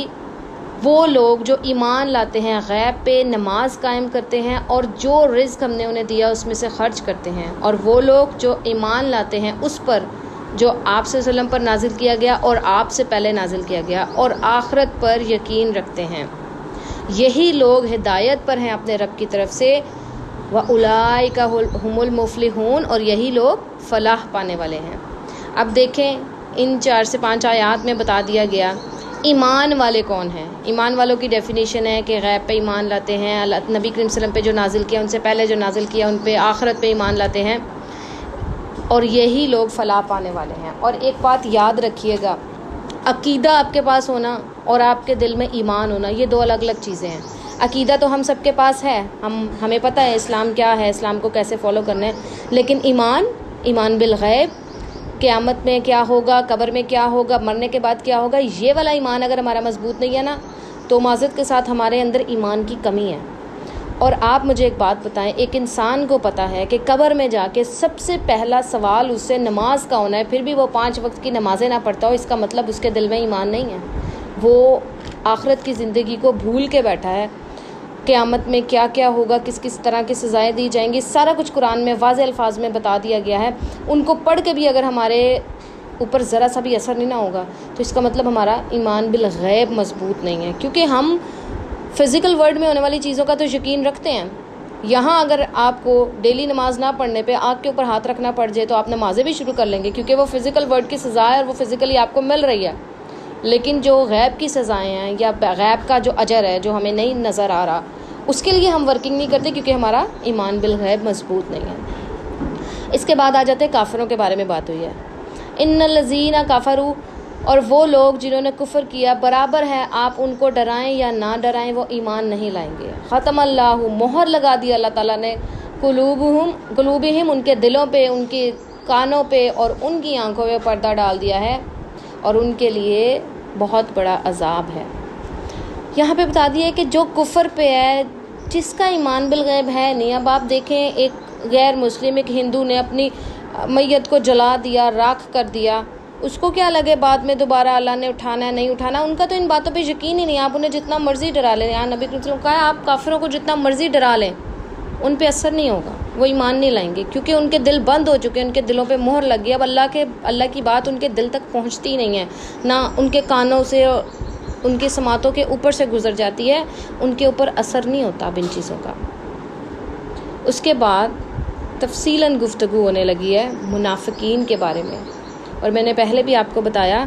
وہ لوگ جو ایمان لاتے ہیں غیب پہ، نماز قائم کرتے ہیں، اور جو رزق ہم نے انہیں دیا اس میں سے خرچ کرتے ہیں۔ اور وہ لوگ جو ایمان لاتے ہیں اس پر جو آپ صلی اللہ علیہ وسلم پر نازل کیا گیا اور آپ سے پہلے نازل کیا گیا، اور آخرت پر یقین رکھتے ہیں، یہی لوگ ہدایت پر ہیں اپنے رب کی طرف سے۔ وَأُولَئِكَ هُمُ الْمُفْلِحُونَ، اور یہی لوگ فلاح پانے والے ہیں۔ اب دیکھیں ان 4 سے 5 آیات میں بتا دیا گیا ایمان والے کون ہیں۔ ایمان والوں کی ڈیفینیشن ہے کہ غیب پہ ایمان لاتے ہیں، نبی کریم صلی اللہ علیہ وسلم پہ جو نازل کیا، ان سے پہلے جو نازل کیا ان پہ، آخرت پہ ایمان لاتے ہیں۔ اور یہی لوگ فلاح پانے والے ہیں۔ اور ایک بات یاد رکھیے گا، عقیدہ آپ کے پاس ہونا اور آپ کے دل میں ایمان ہونا، یہ دو الگ الگ چیزیں ہیں۔ عقیدہ تو ہم سب کے پاس ہے، ہمیں پتہ ہے اسلام کیا ہے، اسلام کو کیسے فالو کرنا ہے، لیکن ایمان بالغیب، قیامت میں کیا ہوگا، قبر میں کیا ہوگا، مرنے کے بعد کیا ہوگا، یہ والا ایمان اگر ہمارا مضبوط نہیں ہے نا، تو معذرت کے ساتھ ہمارے اندر ایمان کی کمی ہے۔ اور آپ مجھے ایک بات بتائیں، ایک انسان کو پتہ ہے کہ قبر میں جا کے سب سے پہلا سوال اس سے نماز کا ہونا ہے، پھر بھی وہ 5 وقت کی نمازیں نہ پڑھتا ہو، اس کا مطلب اس کے دل میں ایمان نہیں ہے، وہ آخرت کی زندگی کو بھول کے بیٹھا ہے۔ قیامت میں کیا کیا ہوگا، کس کس طرح کی سزائیں دی جائیں گی، سارا کچھ قرآن میں واضح الفاظ میں بتا دیا گیا ہے۔ ان کو پڑھ کے بھی اگر ہمارے اوپر ذرا سا بھی اثر نہیں نہ ہوگا تو اس کا مطلب ہمارا ایمان بالغیب مضبوط نہیں ہے، کیونکہ ہم فزیکل ورلڈ میں ہونے والی چیزوں کا تو یقین رکھتے ہیں۔ یہاں اگر آپ کو ڈیلی نماز نہ پڑھنے پہ آنکھ کے اوپر ہاتھ رکھنا پڑ جائے تو آپ نمازیں بھی شروع کر لیں گے، کیونکہ وہ فزیکل ورلڈ کی سزا ہے اور وہ فزیکلی آپ کو مل رہی ہے۔ لیکن جو غیب کی سزائیں ہیں یا غیب کا جو اجر ہے جو ہمیں نہیں نظر آ رہا، اس کے لیے ہم ورکنگ نہیں کرتے، کیونکہ ہمارا ایمان بالغیب مضبوط نہیں ہے۔ اس کے بعد آ جاتے ہیں کافروں کے بارے میں بات ہوئی ہے، ان الذین کفروا، اور وہ لوگ جنہوں نے کفر کیا، برابر ہے آپ ان کو ڈرائیں یا نہ ڈرائیں، وہ ایمان نہیں لائیں گے۔ ختم اللہ، مہر لگا دی اللہ تعالیٰ نے، قلوبہم، ان کے دلوں پہ، ان کے کانوں پہ اور ان کی آنکھوں پہ پردہ ڈال دیا ہے، اور ان کے لیے بہت بڑا عذاب ہے۔ یہاں پہ بتا دیا ہے کہ جو کفر پہ ہے، جس کا ایمان بالغیب ہے نہیں۔ اب آپ دیکھیں، ایک غیر مسلم، ایک ہندو نے اپنی میت کو جلا دیا، راکھ کر دیا، اس کو کیا لگے بعد میں دوبارہ اللہ نے اٹھانا ہے نہیں اٹھانا، ان کا تو ان باتوں پہ یقین ہی نہیں۔ آپ انہیں جتنا مرضی ڈرا لیں، یہاں نبی کریم صلی اللہ علیہ وسلم کہا ہے آپ کافروں کو جتنا مرضی ڈرا لیں، ان پہ اثر نہیں ہوگا، وہ ایمان نہیں لائیں گے، کیونکہ ان کے دل بند ہو چکے ہیں، ان کے دلوں پہ مہر لگ گئی۔ اب اللہ کی بات ان کے دل تک پہنچتی نہیں ہے، نہ ان کے کانوں سے، ان کی سماعتوں کے اوپر سے گزر جاتی ہے، ان کے اوپر اثر نہیں ہوتا اب ان چیزوں کا۔ اس کے بعد تفصیلاً گفتگو ہونے لگی ہے منافقین کے بارے میں، اور میں نے پہلے بھی آپ کو بتایا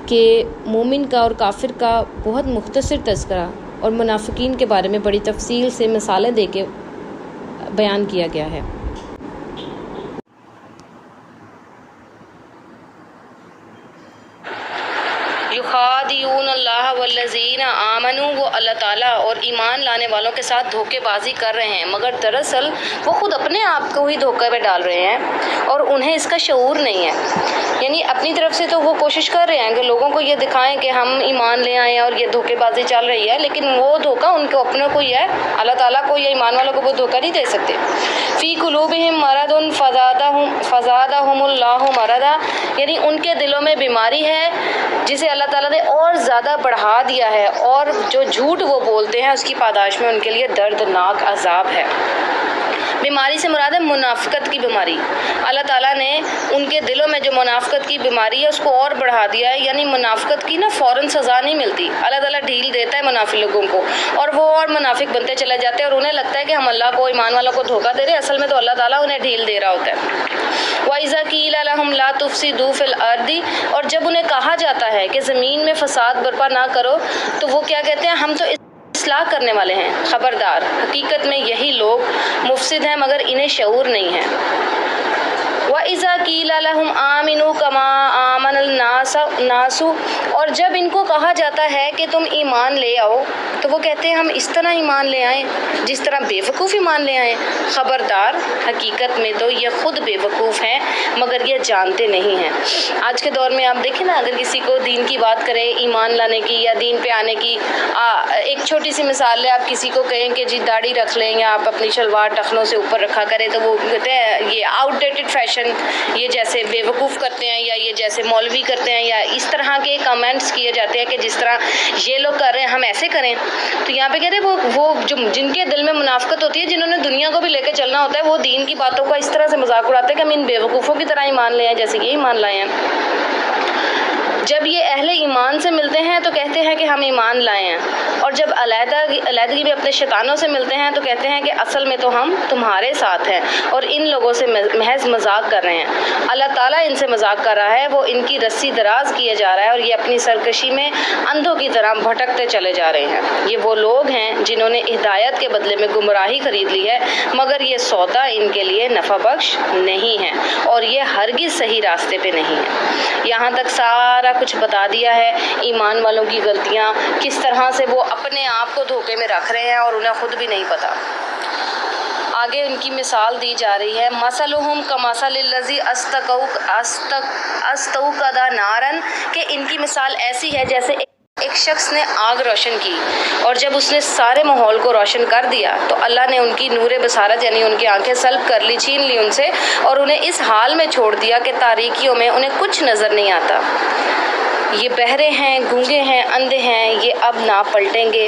کہ مومن کا اور کافر کا بہت مختصر تذکرہ اور منافقین کے بارے میں بڑی تفصیل سے مثالیں دے کے بیان کیا گیا ہے۔ یخادعون اللہ والذین آمنوا، وہ اللہ تعالیٰ اور ایمان لانے والوں کے ساتھ دھوکے بازی کر رہے ہیں، مگر دراصل وہ خود اپنے آپ کو ہی دھوکے میں ڈال رہے ہیں اور انہیں اس کا شعور نہیں ہے۔ یعنی اپنی طرف سے تو وہ کوشش کر رہے ہیں کہ لوگوں کو یہ دکھائیں کہ ہم ایمان لے آئیں اور یہ دھوکے بازی چل رہی ہے، لیکن وہ دھوکہ ان کے اپنے کو ہی ہے، اللہ تعالیٰ کو یا ایمان والوں کو وہ دھوکہ نہیں دے سکتے۔ فی قلوبہم مرض فزادہم اللہ مرضا، یعنی ان کے دلوں میں بیماری ہے جسے اللہ تعالیٰ نے اور زیادہ بڑھا دیا ہے، اور جو جھوٹ وہ بولتے ہیں اس کی پاداش میں ان کے لیے دردناک عذاب ہے۔ بیماری سے مراد ہے منافقت کی بیماری۔ اللہ تعالیٰ نے ان کے دلوں میں جو منافقت کی بیماری ہے اس کو اور بڑھا دیا ہے، یعنی منافقت کی فوراً سزا نہیں ملتی، اللہ تعالیٰ ڈھیل دیتا ہے منافق لوگوں کو، اور وہ اور منافق بنتے چلے جاتے ہیں، اور انہیں لگتا ہے کہ ہم اللہ کو، ایمان والوں کو دھوکہ دے رہے ہیں، اصل میں تو اللہ تعالیٰ انہیں ڈھیل دے رہا ہوتا ہے۔ وَإِذَا قِيلَ لَهُمْ لَا تُفْسِدُوا فِي الْأَرْضِ، اور جب انہیں کہا جاتا ہے کہ زمین میں فساد برپا نہ کرو، تو وہ کیا کہتے ہیں، ہم تو اصلاح کرنے والے ہیں۔ خبردار، حقیقت میں یہی لوگ مفسد ہیں مگر انہیں شعور نہیں ہے۔ وَإِذَا قِيلَ لَهُمْ آمِنُوا كَمَا آمَنَ النَّاسُ، اور جب ان کو کہا جاتا ہے کہ تم ایمان لے آؤ تو وہ کہتے ہیں ہم اس طرح ایمان لے آئیں جس طرح بے وقوف ایمان لے آئیں۔ خبردار، حقیقت میں تو یہ خود بے وقوف ہیں مگر یہ جانتے نہیں ہیں۔ آج کے دور میں آپ دیکھیں نا، اگر کسی کو دین کی بات کریں، ایمان لانے کی یا دین پہ آنے کی، ایک چھوٹی سی مثال ہے، آپ کسی کو کہیں کہ جی داڑھی رکھ لیں یا آپ اپنی شلوار ٹخنوں سے اوپر رکھا کریں، تو وہ کہتے ہیں یہ آؤٹ ڈیٹڈ فیشن، یہ جیسے بے وقوف کرتے ہیں یا یہ جیسے مولوی کرتے ہیں، یا اس طرح کے کمنٹس کیے جاتے ہیں کہ جس طرح یہ لوگ کر رہے ہیں ہم ایسے کریں۔ تو یہاں پہ کہتے ہیں وہ جن کے دل میں منافقت ہوتی ہے، جنہوں نے دنیا کو بھی لے کے چلنا ہوتا ہے، وہ دین کی باتوں کا اس طرح سے مذاق اڑاتے ہیں کہ ہم ان بے وقوفوں کی طرح ایمان لائے ہیں جیسے کہ ایمان لائے ہیں۔ جب یہ اہل ایمان سے ملتے ہیں تو کہتے ہیں کہ ہم ایمان لائے ہیں، اور جب علیحدگی میں اپنے شیطانوں سے ملتے ہیں تو کہتے ہیں کہ اصل میں تو ہم تمہارے ساتھ ہیں اور ان لوگوں سے محض مذاق کر رہے ہیں۔ اللہ تعالیٰ ان سے مذاق کر رہا ہے، وہ ان کی رسی دراز کیے جا رہا ہے اور یہ اپنی سرکشی میں اندھوں کی طرح بھٹکتے چلے جا رہے ہیں۔ یہ وہ لوگ ہیں جنہوں نے ہدایت کے بدلے میں گمراہی خرید لی ہے، مگر یہ سودا ان کے لیے نفع بخش نہیں ہے اور یہ ہرگز صحیح راستے پہ نہیں ہے۔ یہاں تک سارا کچھ بتا دیا ہے، ایمان والوں کی غلطیاں، کس طرح سے وہ اپنے آپ کو دھوکے میں رکھ رہے ہیں اور انہیں خود بھی نہیں پتا۔ آگے ان کی مثال دی جا رہی ہے، مثلہم کمثل الذی استوقد نارا، کہ ان کی مثال ایسی ہے جیسے ایک شخص نے آگ روشن کی، اور جب اس نے سارے ماحول کو روشن کر دیا تو اللہ نے ان کی نور بصارت یعنی ان کی آنکھیں سلب کر لی، چھین لی ان سے، اور انہیں اس حال میں چھوڑ دیا کہ تاریکیوں میں انہیں کچھ نظر نہیں آتا۔ یہ بہرے ہیں، گونگے ہیں، اندھے ہیں، یہ اب نہ پلٹیں گے۔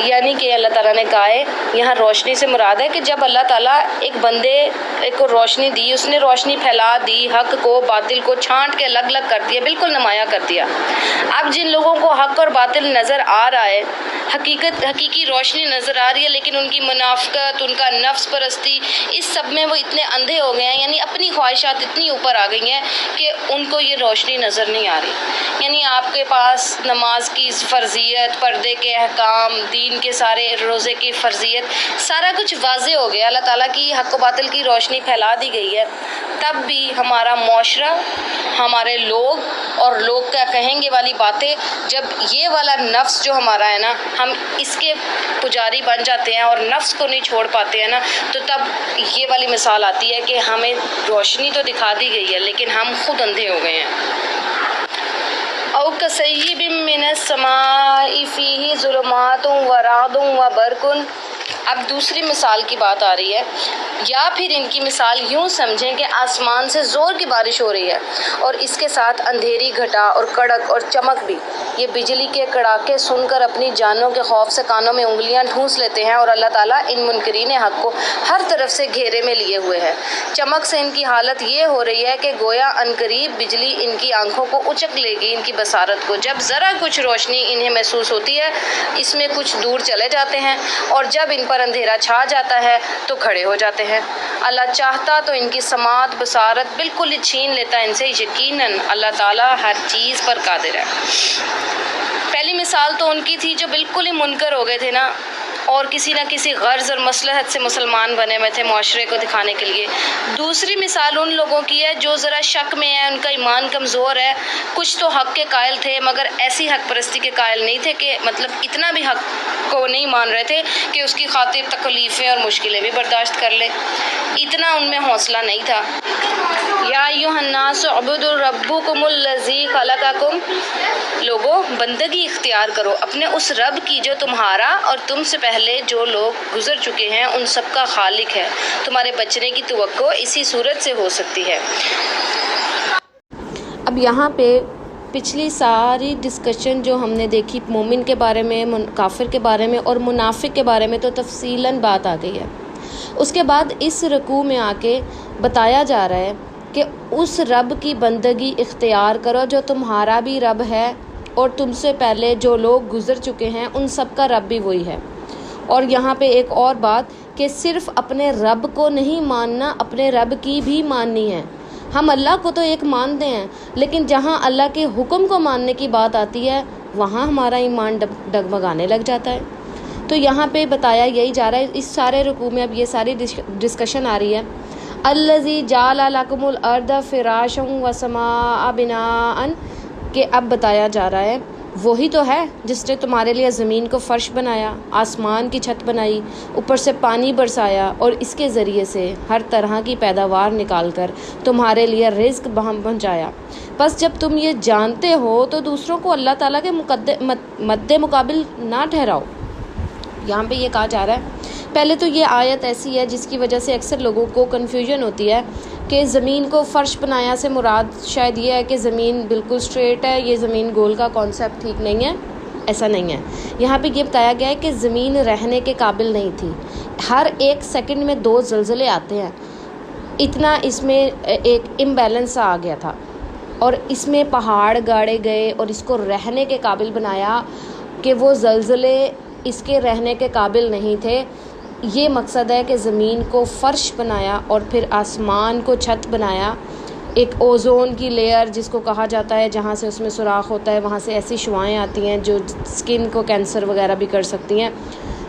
یعنی کہ اللہ تعالیٰ نے کہا ہے، یہاں روشنی سے مراد ہے کہ جب اللہ تعالیٰ ایک بندے کو روشنی دی، اس نے روشنی پھیلا دی، حق کو باطل کو چھانٹ کے الگ الگ کر دیا، بالکل نمایاں کر دیا۔ اب جن لوگوں کو حق اور باطل نظر آ رہا ہے، حقیقی روشنی نظر آ رہی ہے، لیکن ان کی منافقت، ان کا نفس پرستی، اس سب میں وہ اتنے اندھے ہو گئے ہیں، یعنی اپنی خواہشات اتنی اوپر آ گئی ہیں کہ ان کو یہ روشنی نظر نہیں آ رہی۔ یعنی آپ کے پاس نماز کی فرضیت، پردے کے احکام، دین کے سارے، روزے کی فرضیت، سارا کچھ واضح ہو گیا، اللہ تعالیٰ کی حق و باطل کی روشنی پھیلا دی گئی ہے، تب بھی ہمارا معاشرہ، ہمارے لوگ اور لوگ کیا کہیں گے والی باتیں، جب یہ والا نفس جو ہمارا ہے نا، ہم اس کے پجاری بن جاتے ہیں اور نفس کو نہیں چھوڑ پاتے ہیں نا، تو تب یہ والی مثال آتی ہے کہ ہمیں روشنی تو دکھا دی گئی ہے لیکن ہم خود اندھے ہو گئے ہیں۔ او کصیب من السماء فیہ ظلمات ورعد وبرق، اب دوسری مثال کی بات آ رہی ہے، یا پھر ان کی مثال یوں سمجھیں کہ آسمان سے زور کی بارش ہو رہی ہے اور اس کے ساتھ اندھیری، گھٹا اور کڑک اور چمک بھی۔ یہ بجلی کے کڑاکے سن کر اپنی جانوں کے خوف سے کانوں میں انگلیاں ٹھونس لیتے ہیں، اور اللہ تعالیٰ ان منکرین حق کو ہر طرف سے گھیرے میں لیے ہوئے ہے۔ چمک سے ان کی حالت یہ ہو رہی ہے کہ گویا عنقریب بجلی ان کی آنکھوں کو اچک لے گی، ان کی بصارت کو۔ جب ذرا کچھ روشنی انہیں محسوس ہوتی ہے، اس میں کچھ دور چلے جاتے ہیں، اور جب ان پر اندھیرا چھا جاتا ہے تو کھڑے ہو جاتے ہیں۔ اللہ چاہتا تو ان کی سماعت، بصارت بالکل ہی چھین لیتا ان سے، یقیناً اللہ تعالیٰ ہر چیز پر قادر ہے۔ پہلی مثال تو ان کی تھی جو بالکل ہی منکر ہو گئے تھے نا، اور کسی نہ کسی غرض اور مصلحت سے مسلمان بنے ہوئے تھے معاشرے کو دکھانے کے لیے۔ دوسری مثال ان لوگوں کی ہے جو ذرا شک میں ہے، ان کا ایمان کمزور ہے، کچھ تو حق کے قائل تھے مگر ایسی حق پرستی کے قائل نہیں تھے کہ مطلب اتنا بھی حق کو نہیں مان رہے تھے کہ اس کی خاطر تکلیفیں اور مشکلیں بھی برداشت کر لیں، اتنا ان میں حوصلہ نہیں تھا۔ یا ایھا الناس اعبدوا ربکم الذی خلقکم، لوگوں بندگی اختیار کرو اپنے اس رب کی جو تمہارا اور تم سے پہلے جو لوگ گزر چکے ہیں ان سب کا خالق ہے۔ تمہارے بچنے کی توقع اسی صورت سے ہو سکتی ہے۔ اب یہاں پہ پچھلی ساری ڈسکشن جو ہم نے دیکھی مومن کے بارے میں، کافر کے بارے میں اور منافق کے بارے میں، تو تفصیلاً بات آ گئی ہے۔ اس کے بعد اس رکوع میں آ کے بتایا جا رہا ہے کہ اس رب کی بندگی اختیار کرو جو تمہارا بھی رب ہے اور تم سے پہلے جو لوگ گزر چکے ہیں ان سب کا رب بھی وہی ہے۔ اور یہاں پہ ایک اور بات کہ صرف اپنے رب کو نہیں ماننا، اپنے رب کی بھی ماننی ہے۔ ہم اللہ کو تو ایک مانتے ہیں، لیکن جہاں اللہ کے حکم کو ماننے کی بات آتی ہے وہاں ہمارا ایمان ڈگمگانے لگ جاتا ہے۔ تو یہاں پہ بتایا یہی جا رہا ہے، اس سارے رکوع میں اب یہ ساری ڈسکشن آ رہی ہے۔ الذی جعل لکم الارض فراشا والسماء بناء، کہ اب بتایا جا رہا ہے وہی تو ہے جس نے تمہارے لیے زمین کو فرش بنایا، آسمان کی چھت بنائی، اوپر سے پانی برسایا اور اس کے ذریعے سے ہر طرح کی پیداوار نکال کر تمہارے لیے رزق پہنچایا۔ بس جب تم یہ جانتے ہو تو دوسروں کو اللہ تعالیٰ کے مد مقابل نہ ٹھہراؤ۔ یہاں پہ یہ کہا جا رہا ہے، پہلے تو یہ آیت ایسی ہے جس کی وجہ سے اکثر لوگوں کو کنفیوژن ہوتی ہے کہ زمین کو فرش بنایا سے مراد شاید یہ ہے کہ زمین بالکل سٹریٹ ہے، یہ زمین گول کا کانسیپٹ ٹھیک نہیں ہے۔ ایسا نہیں ہے، یہاں پہ یہ بتایا گیا ہے کہ زمین رہنے کے قابل نہیں تھی، ہر ایک سیکنڈ میں 2 زلزلے آتے ہیں، اتنا اس میں ایک امبیلنس آ گیا تھا۔ اور اس میں پہاڑ گاڑے گئے اور اس کو رہنے کے قابل بنایا کہ وہ زلزلے اس کے رہنے کے قابل نہیں تھے. یہ مقصد ہے کہ زمین کو فرش بنایا اور پھر آسمان کو چھت بنایا. ایک اوزون کی لیئر جس کو کہا جاتا ہے، جہاں سے اس میں سوراخ ہوتا ہے، وہاں سے ایسی شعاعیں آتی ہیں جو سکن کو کینسر وغیرہ بھی کر سکتی ہیں.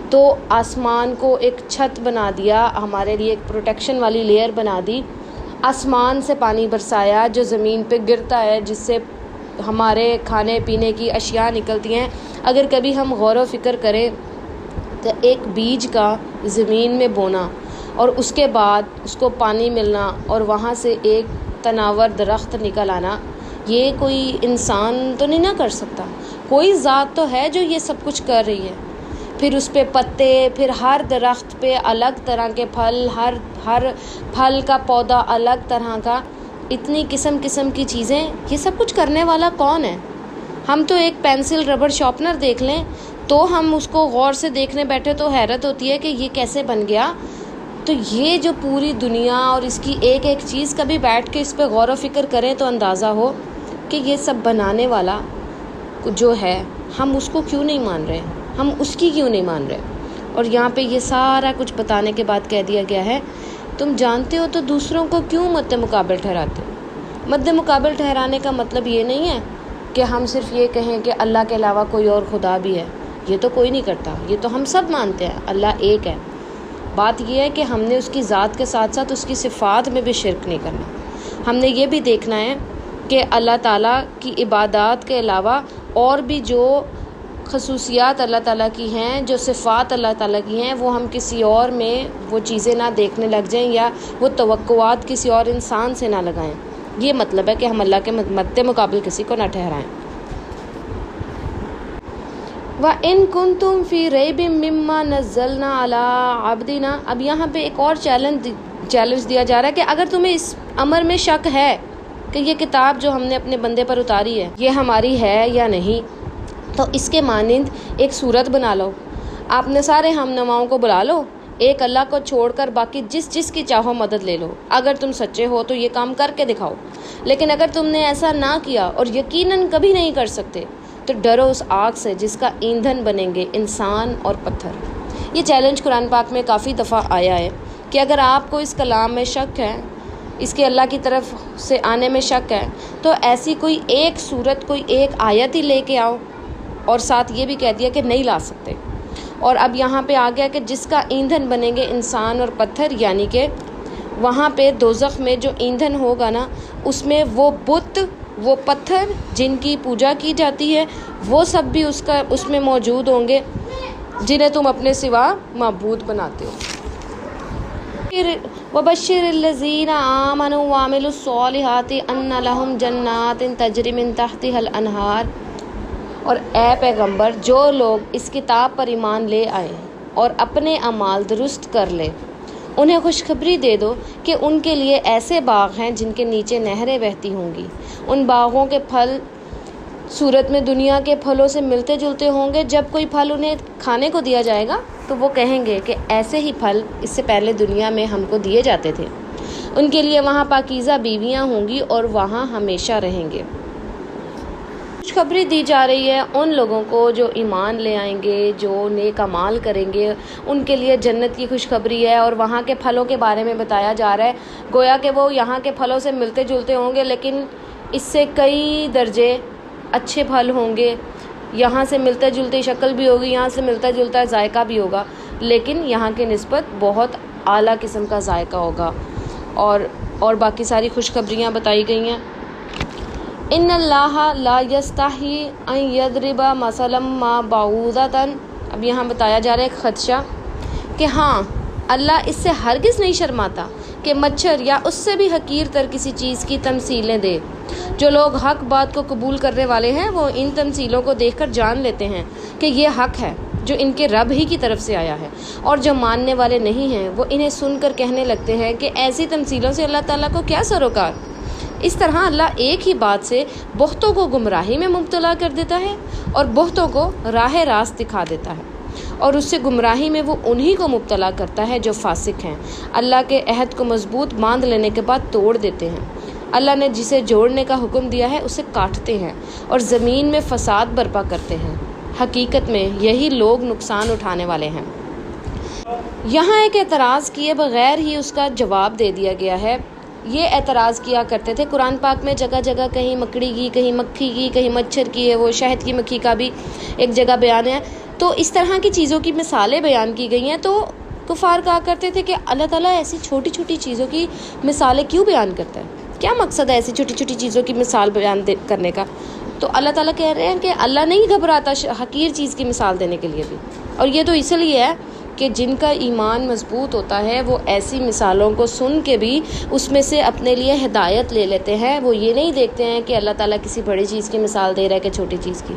تو آسمان کو ایک چھت بنا دیا، ہمارے لیے ایک پروٹیکشن والی لیئر بنا دی. آسمان سے پانی برسایا جو زمین پہ گرتا ہے، جس سے ہمارے کھانے پینے کی اشیاء نکلتی ہیں. اگر کبھی ہم غور و فکر کریں تو ایک بیج کا زمین میں بونا اور اس کے بعد اس کو پانی ملنا اور وہاں سے ایک تناور درخت نکل آنا، یہ کوئی انسان تو نہیں نہ کر سکتا. کوئی ذات تو ہے جو یہ سب کچھ کر رہی ہے. پھر اس پہ پتے، پھر ہر درخت پہ الگ طرح کے پھل، ہر پھل کا پودا الگ طرح کا، اتنی قسم کی چیزیں. یہ سب کچھ کرنے والا کون ہے؟ ہم تو ایک پینسل ربڑ شارپنر دیکھ لیں تو ہم اس کو غور سے دیکھنے بیٹھے تو حیرت ہوتی ہے کہ یہ کیسے بن گیا. تو یہ جو پوری دنیا اور اس کی ایک ایک چیز کبھی بیٹھ کے اس پہ غور و فکر کریں تو اندازہ ہو کہ یہ سب بنانے والا جو ہے، ہم اس کو کیوں نہیں مان رہے، ہم اس کی کیوں نہیں مان رہے. اور یہاں پہ یہ سارا کچھ بتانے کے بعد کہہ دیا گیا ہے تم جانتے ہو تو دوسروں کو کیوں مد مقابل ٹھہراتے ہو. مد مقابل ٹھہرانے کا مطلب یہ نہیں ہے کہ ہم صرف یہ کہیں کہ اللہ کے علاوہ کوئی اور خدا بھی ہے. یہ تو کوئی نہیں کرتا، یہ تو ہم سب مانتے ہیں اللہ ایک ہے. بات یہ ہے کہ ہم نے اس کی ذات کے ساتھ ساتھ اس کی صفات میں بھی شرک نہیں کرنا. ہم نے یہ بھی دیکھنا ہے کہ اللہ تعالیٰ کی عبادات کے علاوہ اور بھی جو خصوصیات اللہ تعالیٰ کی ہیں، جو صفات اللہ تعالیٰ کی ہیں، وہ ہم کسی اور میں وہ چیزیں نہ دیکھنے لگ جائیں یا وہ توقعات کسی اور انسان سے نہ لگائیں. یہ مطلب ہے کہ ہم اللہ کے مد مقابل کسی کو نہ ٹھہرائیں. وَإِن كُنتُم فِي رَيْبٍ مِّمَّا نَزَّلْنَا عَلَىٰ عَبْدِنَا. اب یہاں پہ ایک اور چیلنج دیا جا رہا ہے کہ اگر تمہیں اس امر میں شک ہے کہ یہ کتاب جو ہم نے اپنے بندے پر اتاری ہے یہ ہماری ہے یا نہیں، تو اس کے مانند ایک صورت بنا لو. آپ نے سارے ہم نواؤں کو بلا لو، ایک اللہ کو چھوڑ کر باقی جس کی چاہو مدد لے لو. اگر تم سچے ہو تو یہ کام کر کے دکھاؤ. لیکن اگر تم نے ایسا نہ کیا اور یقیناً کبھی نہیں کر سکتے تو ڈرو اس آگ سے جس کا ایندھن بنیں گے انسان اور پتھر. یہ چیلنج قرآن پاک میں کافی دفعہ آیا ہے کہ اگر آپ کو اس کلام میں شک ہے، اس کے اللہ کی طرف سے آنے میں شک ہے، تو ایسی کوئی ایک صورت، کوئی ایک آیت ہی لے کے آؤ. اور ساتھ یہ بھی کہہ دیا کہ نہیں لا سکتے. اور اب یہاں پہ آ گیا کہ جس کا ایندھن بنیں گے انسان اور پتھر، یعنی کہ وہاں پہ دوزخ میں جو ایندھن ہوگا نا، اس میں وہ بت، وہ پتھر جن کی پوجا کی جاتی ہے، وہ سب بھی اس میں موجود ہوں گے جنہیں تم اپنے سوا معبود بناتے ہو. وَبَشِّرِ الَّذِينَ آمَنُوا وَعَمِلُوا الصَّالِحَاتِ أَنَّ لَهُمْ جَنَّاتٍ تَجْرِي مِن تَحْتِهَا الْأَنْهَارُ. اور اے پیغمبر، جو لوگ اس کتاب پر ایمان لے آئے اور اپنے اعمال درست کر لے، انہیں خوشخبری دے دو کہ ان کے لیے ایسے باغ ہیں جن کے نیچے نہریں بہتی ہوں گی. ان باغوں کے پھل صورت میں دنیا کے پھلوں سے ملتے جلتے ہوں گے. جب کوئی پھل انہیں کھانے کو دیا جائے گا تو وہ کہیں گے کہ ایسے ہی پھل اس سے پہلے دنیا میں ہم کو دیے جاتے تھے. ان کے لیے وہاں پاکیزہ بیویاں ہوں گی اور وہاں ہمیشہ رہیں گے. خوشخبری دی جا رہی ہے ان لوگوں کو جو ایمان لے آئیں گے، جو نیک اعمال کریں گے، ان کے لیے جنت کی خوشخبری ہے. اور وہاں کے پھلوں کے بارے میں بتایا جا رہا ہے گویا کہ وہ یہاں کے پھلوں سے ملتے جلتے ہوں گے، لیکن اس سے کئی درجے اچھے پھل ہوں گے. یہاں سے ملتے جلتی شکل بھی ہوگی، یہاں سے ملتا جلتا ذائقہ بھی ہوگا، لیکن یہاں کی نسبت بہت اعلیٰ قسم کا ذائقہ ہوگا. اور باقی ساری خوشخبریاں بتائی گئی ہیں. ان اللہ لا یستحی ان یضرب مثلا ما بعوضۃ. اب یہاں بتایا جا رہا ہے ایک خدشہ کہ ہاں اللہ اس سے ہرگز نہیں شرماتا کہ مچھر یا اس سے بھی حقیر تر کسی چیز کی تمثیلیں دے. جو لوگ حق بات کو قبول کرنے والے ہیں وہ ان تمثیلوں کو دیکھ کر جان لیتے ہیں کہ یہ حق ہے جو ان کے رب ہی کی طرف سے آیا ہے. اور جو ماننے والے نہیں ہیں وہ انہیں سن کر کہنے لگتے ہیں کہ ایسی تمثیلوں سے اللہ تعالیٰ کو کیا سروکار. اس طرح اللہ ایک ہی بات سے بہتوں کو گمراہی میں مبتلا کر دیتا ہے اور بہتوں کو راہ راست دکھا دیتا ہے، اور اس سے گمراہی میں وہ انہی کو مبتلا کرتا ہے جو فاسق ہیں، اللہ کے عہد کو مضبوط باندھ لینے کے بعد توڑ دیتے ہیں. اللہ نے جسے جوڑنے کا حکم دیا ہے اسے کاٹتے ہیں اور زمین میں فساد برپا کرتے ہیں۔ حقیقت میں یہی لوگ نقصان اٹھانے والے ہیں۔ یہاں ایک اعتراض کیے بغیر ہی اس کا جواب دے دیا گیا ہے۔ یہ اعتراض کیا کرتے تھے قرآن پاک میں جگہ جگہ، کہیں مکڑی کی، کہیں مکھی کی، کہیں مچھر کی ہے، وہ شہد کی مکھی کا بھی ایک جگہ بیان ہے۔ تو اس طرح کی چیزوں کی مثالیں بیان کی گئی ہیں، تو کفار کہا کرتے تھے کہ اللہ تعالیٰ ایسی چھوٹی چھوٹی چیزوں کی مثالیں کیوں بیان کرتا ہے؟ کیا مقصد ہے ایسی چھوٹی چھوٹی چیزوں کی مثال بیان کرنے کا؟ تو اللہ تعالیٰ کہہ رہے ہیں کہ اللہ نہیں گھبراتا حقیر چیز کی مثال دینے کے لیے بھی، اور یہ تو اس لیے ہے کہ جن کا ایمان مضبوط ہوتا ہے وہ ایسی مثالوں کو سن کے بھی اس میں سے اپنے لیے ہدایت لے لیتے ہیں۔ وہ یہ نہیں دیکھتے ہیں کہ اللہ تعالیٰ کسی بڑی چیز کی مثال دے رہا ہے کہ چھوٹی چیز کی۔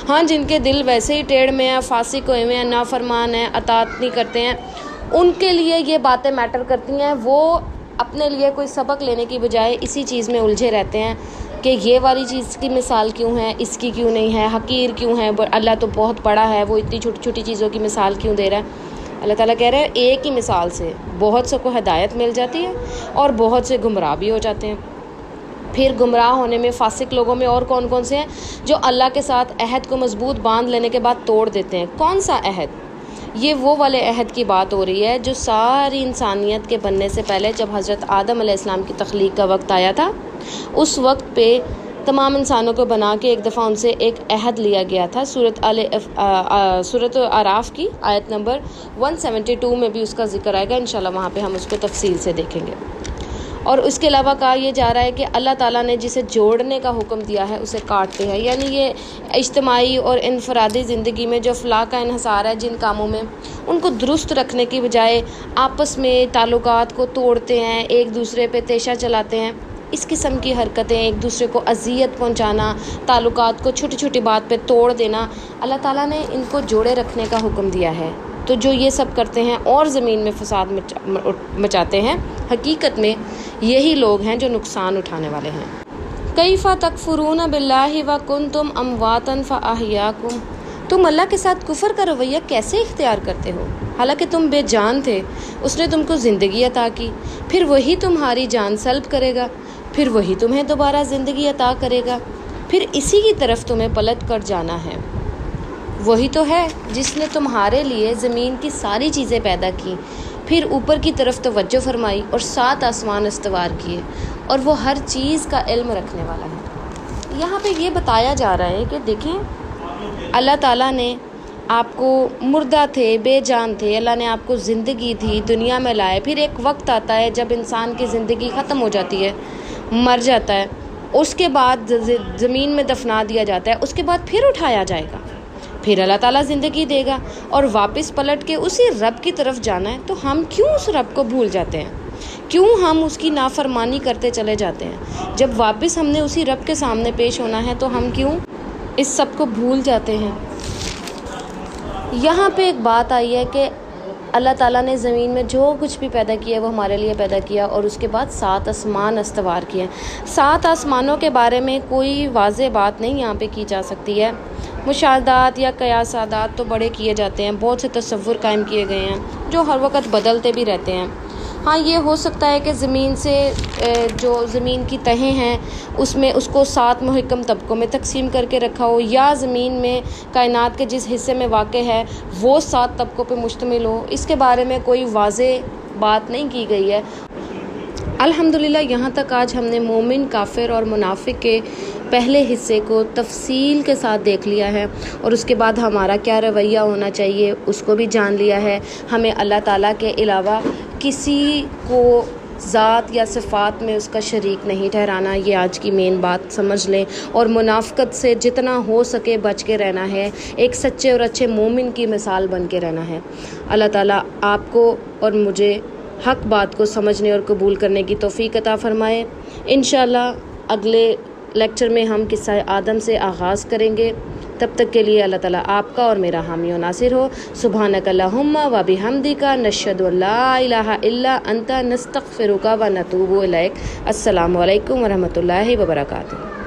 ہاں، جن کے دل ویسے ہی ٹیڑھ میں ہیں، فاسق ہوئے ہوئے ہیں، نافرمان ہیں، اطاعت نہیں کرتے ہیں، ان کے لیے یہ باتیں میٹر کرتی ہیں۔ وہ اپنے لیے کوئی سبق لینے کی بجائے اسی چیز میں الجھے رہتے ہیں کہ یہ والی چیز کی مثال کیوں ہے، اس کی کیوں نہیں ہے، حقیر کیوں ہے، اللہ تو بہت بڑا ہے، وہ اتنی چھوٹی چھوٹی چیزوں کی مثال کیوں دے رہا ہے۔ اللہ تعالیٰ کہہ رہے ہیں ایک ہی مثال سے بہت سے کو ہدایت مل جاتی ہے اور بہت سے گمراہ بھی ہو جاتے ہیں۔ پھر گمراہ ہونے میں فاسق لوگوں میں اور کون کون سے ہیں؟ جو اللہ کے ساتھ عہد کو مضبوط باندھ لینے کے بعد توڑ دیتے ہیں۔ کون سا عہد؟ یہ وہ والے عہد کی بات ہو رہی ہے جو ساری انسانیت کے بننے سے پہلے جب حضرت آدم علیہ السلام کی تخلیق کا وقت آیا تھا، اس وقت پہ تمام انسانوں کو بنا کے ایک دفعہ ان سے ایک عہد لیا گیا تھا۔ سورۃ اعراف کی آیت نمبر 172 میں بھی اس کا ذکر آئے گا، انشاءاللہ وہاں پہ ہم اس کو تفصیل سے دیکھیں گے۔ اور اس کے علاوہ کہا یہ جا رہا ہے کہ اللہ تعالیٰ نے جسے جوڑنے کا حکم دیا ہے اسے کاٹتے ہیں، یعنی یہ اجتماعی اور انفرادی زندگی میں جو فلاح کا انحصار ہے جن کاموں میں، ان کو درست رکھنے کی بجائے آپس میں تعلقات کو توڑتے ہیں، ایک دوسرے پہ تیشہ چلاتے ہیں۔ اس قسم کی حرکتیں، ایک دوسرے کو اذیت پہنچانا، تعلقات کو چھوٹی چھوٹی بات پہ توڑ دینا، اللہ تعالیٰ نے ان کو جوڑے رکھنے کا حکم دیا ہے۔ تو جو یہ سب کرتے ہیں اور زمین میں فساد مچاتے ہیں، حقیقت میں یہی لوگ ہیں جو نقصان اٹھانے والے ہیں۔ کیف تکفرون باللہ وکنتم امواتا فاحیاکم، تم اللہ کے ساتھ کفر کا رویہ کیسے اختیار کرتے ہو حالانکہ تم بے جان تھے، اس نے تم کو زندگی عطا کی، پھر وہی تمہاری جان سلب کرے گا، پھر وہی تمہیں دوبارہ زندگی عطا کرے گا، پھر اسی کی طرف تمہیں پلٹ کر جانا ہے۔ وہی تو ہے جس نے تمہارے لیے زمین کی ساری چیزیں پیدا کی، پھر اوپر کی طرف توجہ فرمائی اور 7 آسمان استوار کیے، اور وہ ہر چیز کا علم رکھنے والا ہے۔ یہاں پہ یہ بتایا جا رہا ہے کہ دیکھیں، اللہ تعالیٰ نے آپ کو مردہ تھے، بے جان تھے، اللہ نے آپ کو زندگی دی، دنیا میں لائے، پھر ایک وقت آتا ہے جب انسان کی زندگی ختم ہو جاتی ہے، مر جاتا ہے، اس کے بعد زمین میں دفنا دیا جاتا ہے، اس کے بعد پھر اٹھایا جائے گا، پھر اللہ تعالیٰ زندگی دے گا اور واپس پلٹ کے اسی رب کی طرف جانا ہے۔ تو ہم کیوں اس رب کو بھول جاتے ہیں؟ کیوں ہم اس کی نافرمانی کرتے چلے جاتے ہیں؟ جب واپس ہم نے اسی رب کے سامنے پیش ہونا ہے تو ہم کیوں اس سب کو بھول جاتے ہیں؟ یہاں پہ ایک بات آئی ہے کہ اللہ تعالیٰ نے زمین میں جو کچھ بھی پیدا کیا وہ ہمارے لیے پیدا کیا، اور اس کے بعد 7 آسمان استوار کیے۔ 7 آسمانوں کے بارے میں کوئی واضح بات نہیں یہاں پہ کی جا سکتی ہے۔ مشاہدات یا قیاسات تو بڑے کیے جاتے ہیں، بہت سے تصور قائم کیے گئے ہیں جو ہر وقت بدلتے بھی رہتے ہیں۔ ہاں، یہ ہو سکتا ہے کہ زمین سے جو زمین کی تہیں ہیں اس میں اس کو 7 محکم طبقوں میں تقسیم کر کے رکھا ہو، یا زمین میں کائنات کے جس حصے میں واقع ہے وہ 7 طبقوں پہ مشتمل ہو، اس کے بارے میں کوئی واضح بات نہیں کی گئی ہے۔ الحمدللہ یہاں تک آج ہم نے مومن، کافر اور منافق کے پہلے حصے کو تفصیل کے ساتھ دیکھ لیا ہے، اور اس کے بعد ہمارا کیا رویہ ہونا چاہیے اس کو بھی جان لیا ہے۔ ہمیں اللہ تعالیٰ کے علاوہ کسی کو ذات یا صفات میں اس کا شریک نہیں ٹھہرانا، یہ آج کی مین بات سمجھ لیں، اور منافقت سے جتنا ہو سکے بچ کے رہنا ہے، ایک سچے اور اچھے مومن کی مثال بن کے رہنا ہے۔ اللہ تعالیٰ آپ کو اور مجھے حق بات کو سمجھنے اور قبول کرنے کی توفیق عطا فرمائے۔ انشاءاللہ اگلے لیکچر میں ہم قصہ آدم سے آغاز کریں گے۔ تب تک کے لیے اللہ تعالیٰ آپ کا اور میرا حامی و ناصر ہو۔ سبحانک اللہم و بحمدک، نشہد ان لا الہ الا انت، نستغفرک و نتوب الیک۔ السلام علیکم ورحمۃ اللہ وبرکاتہ۔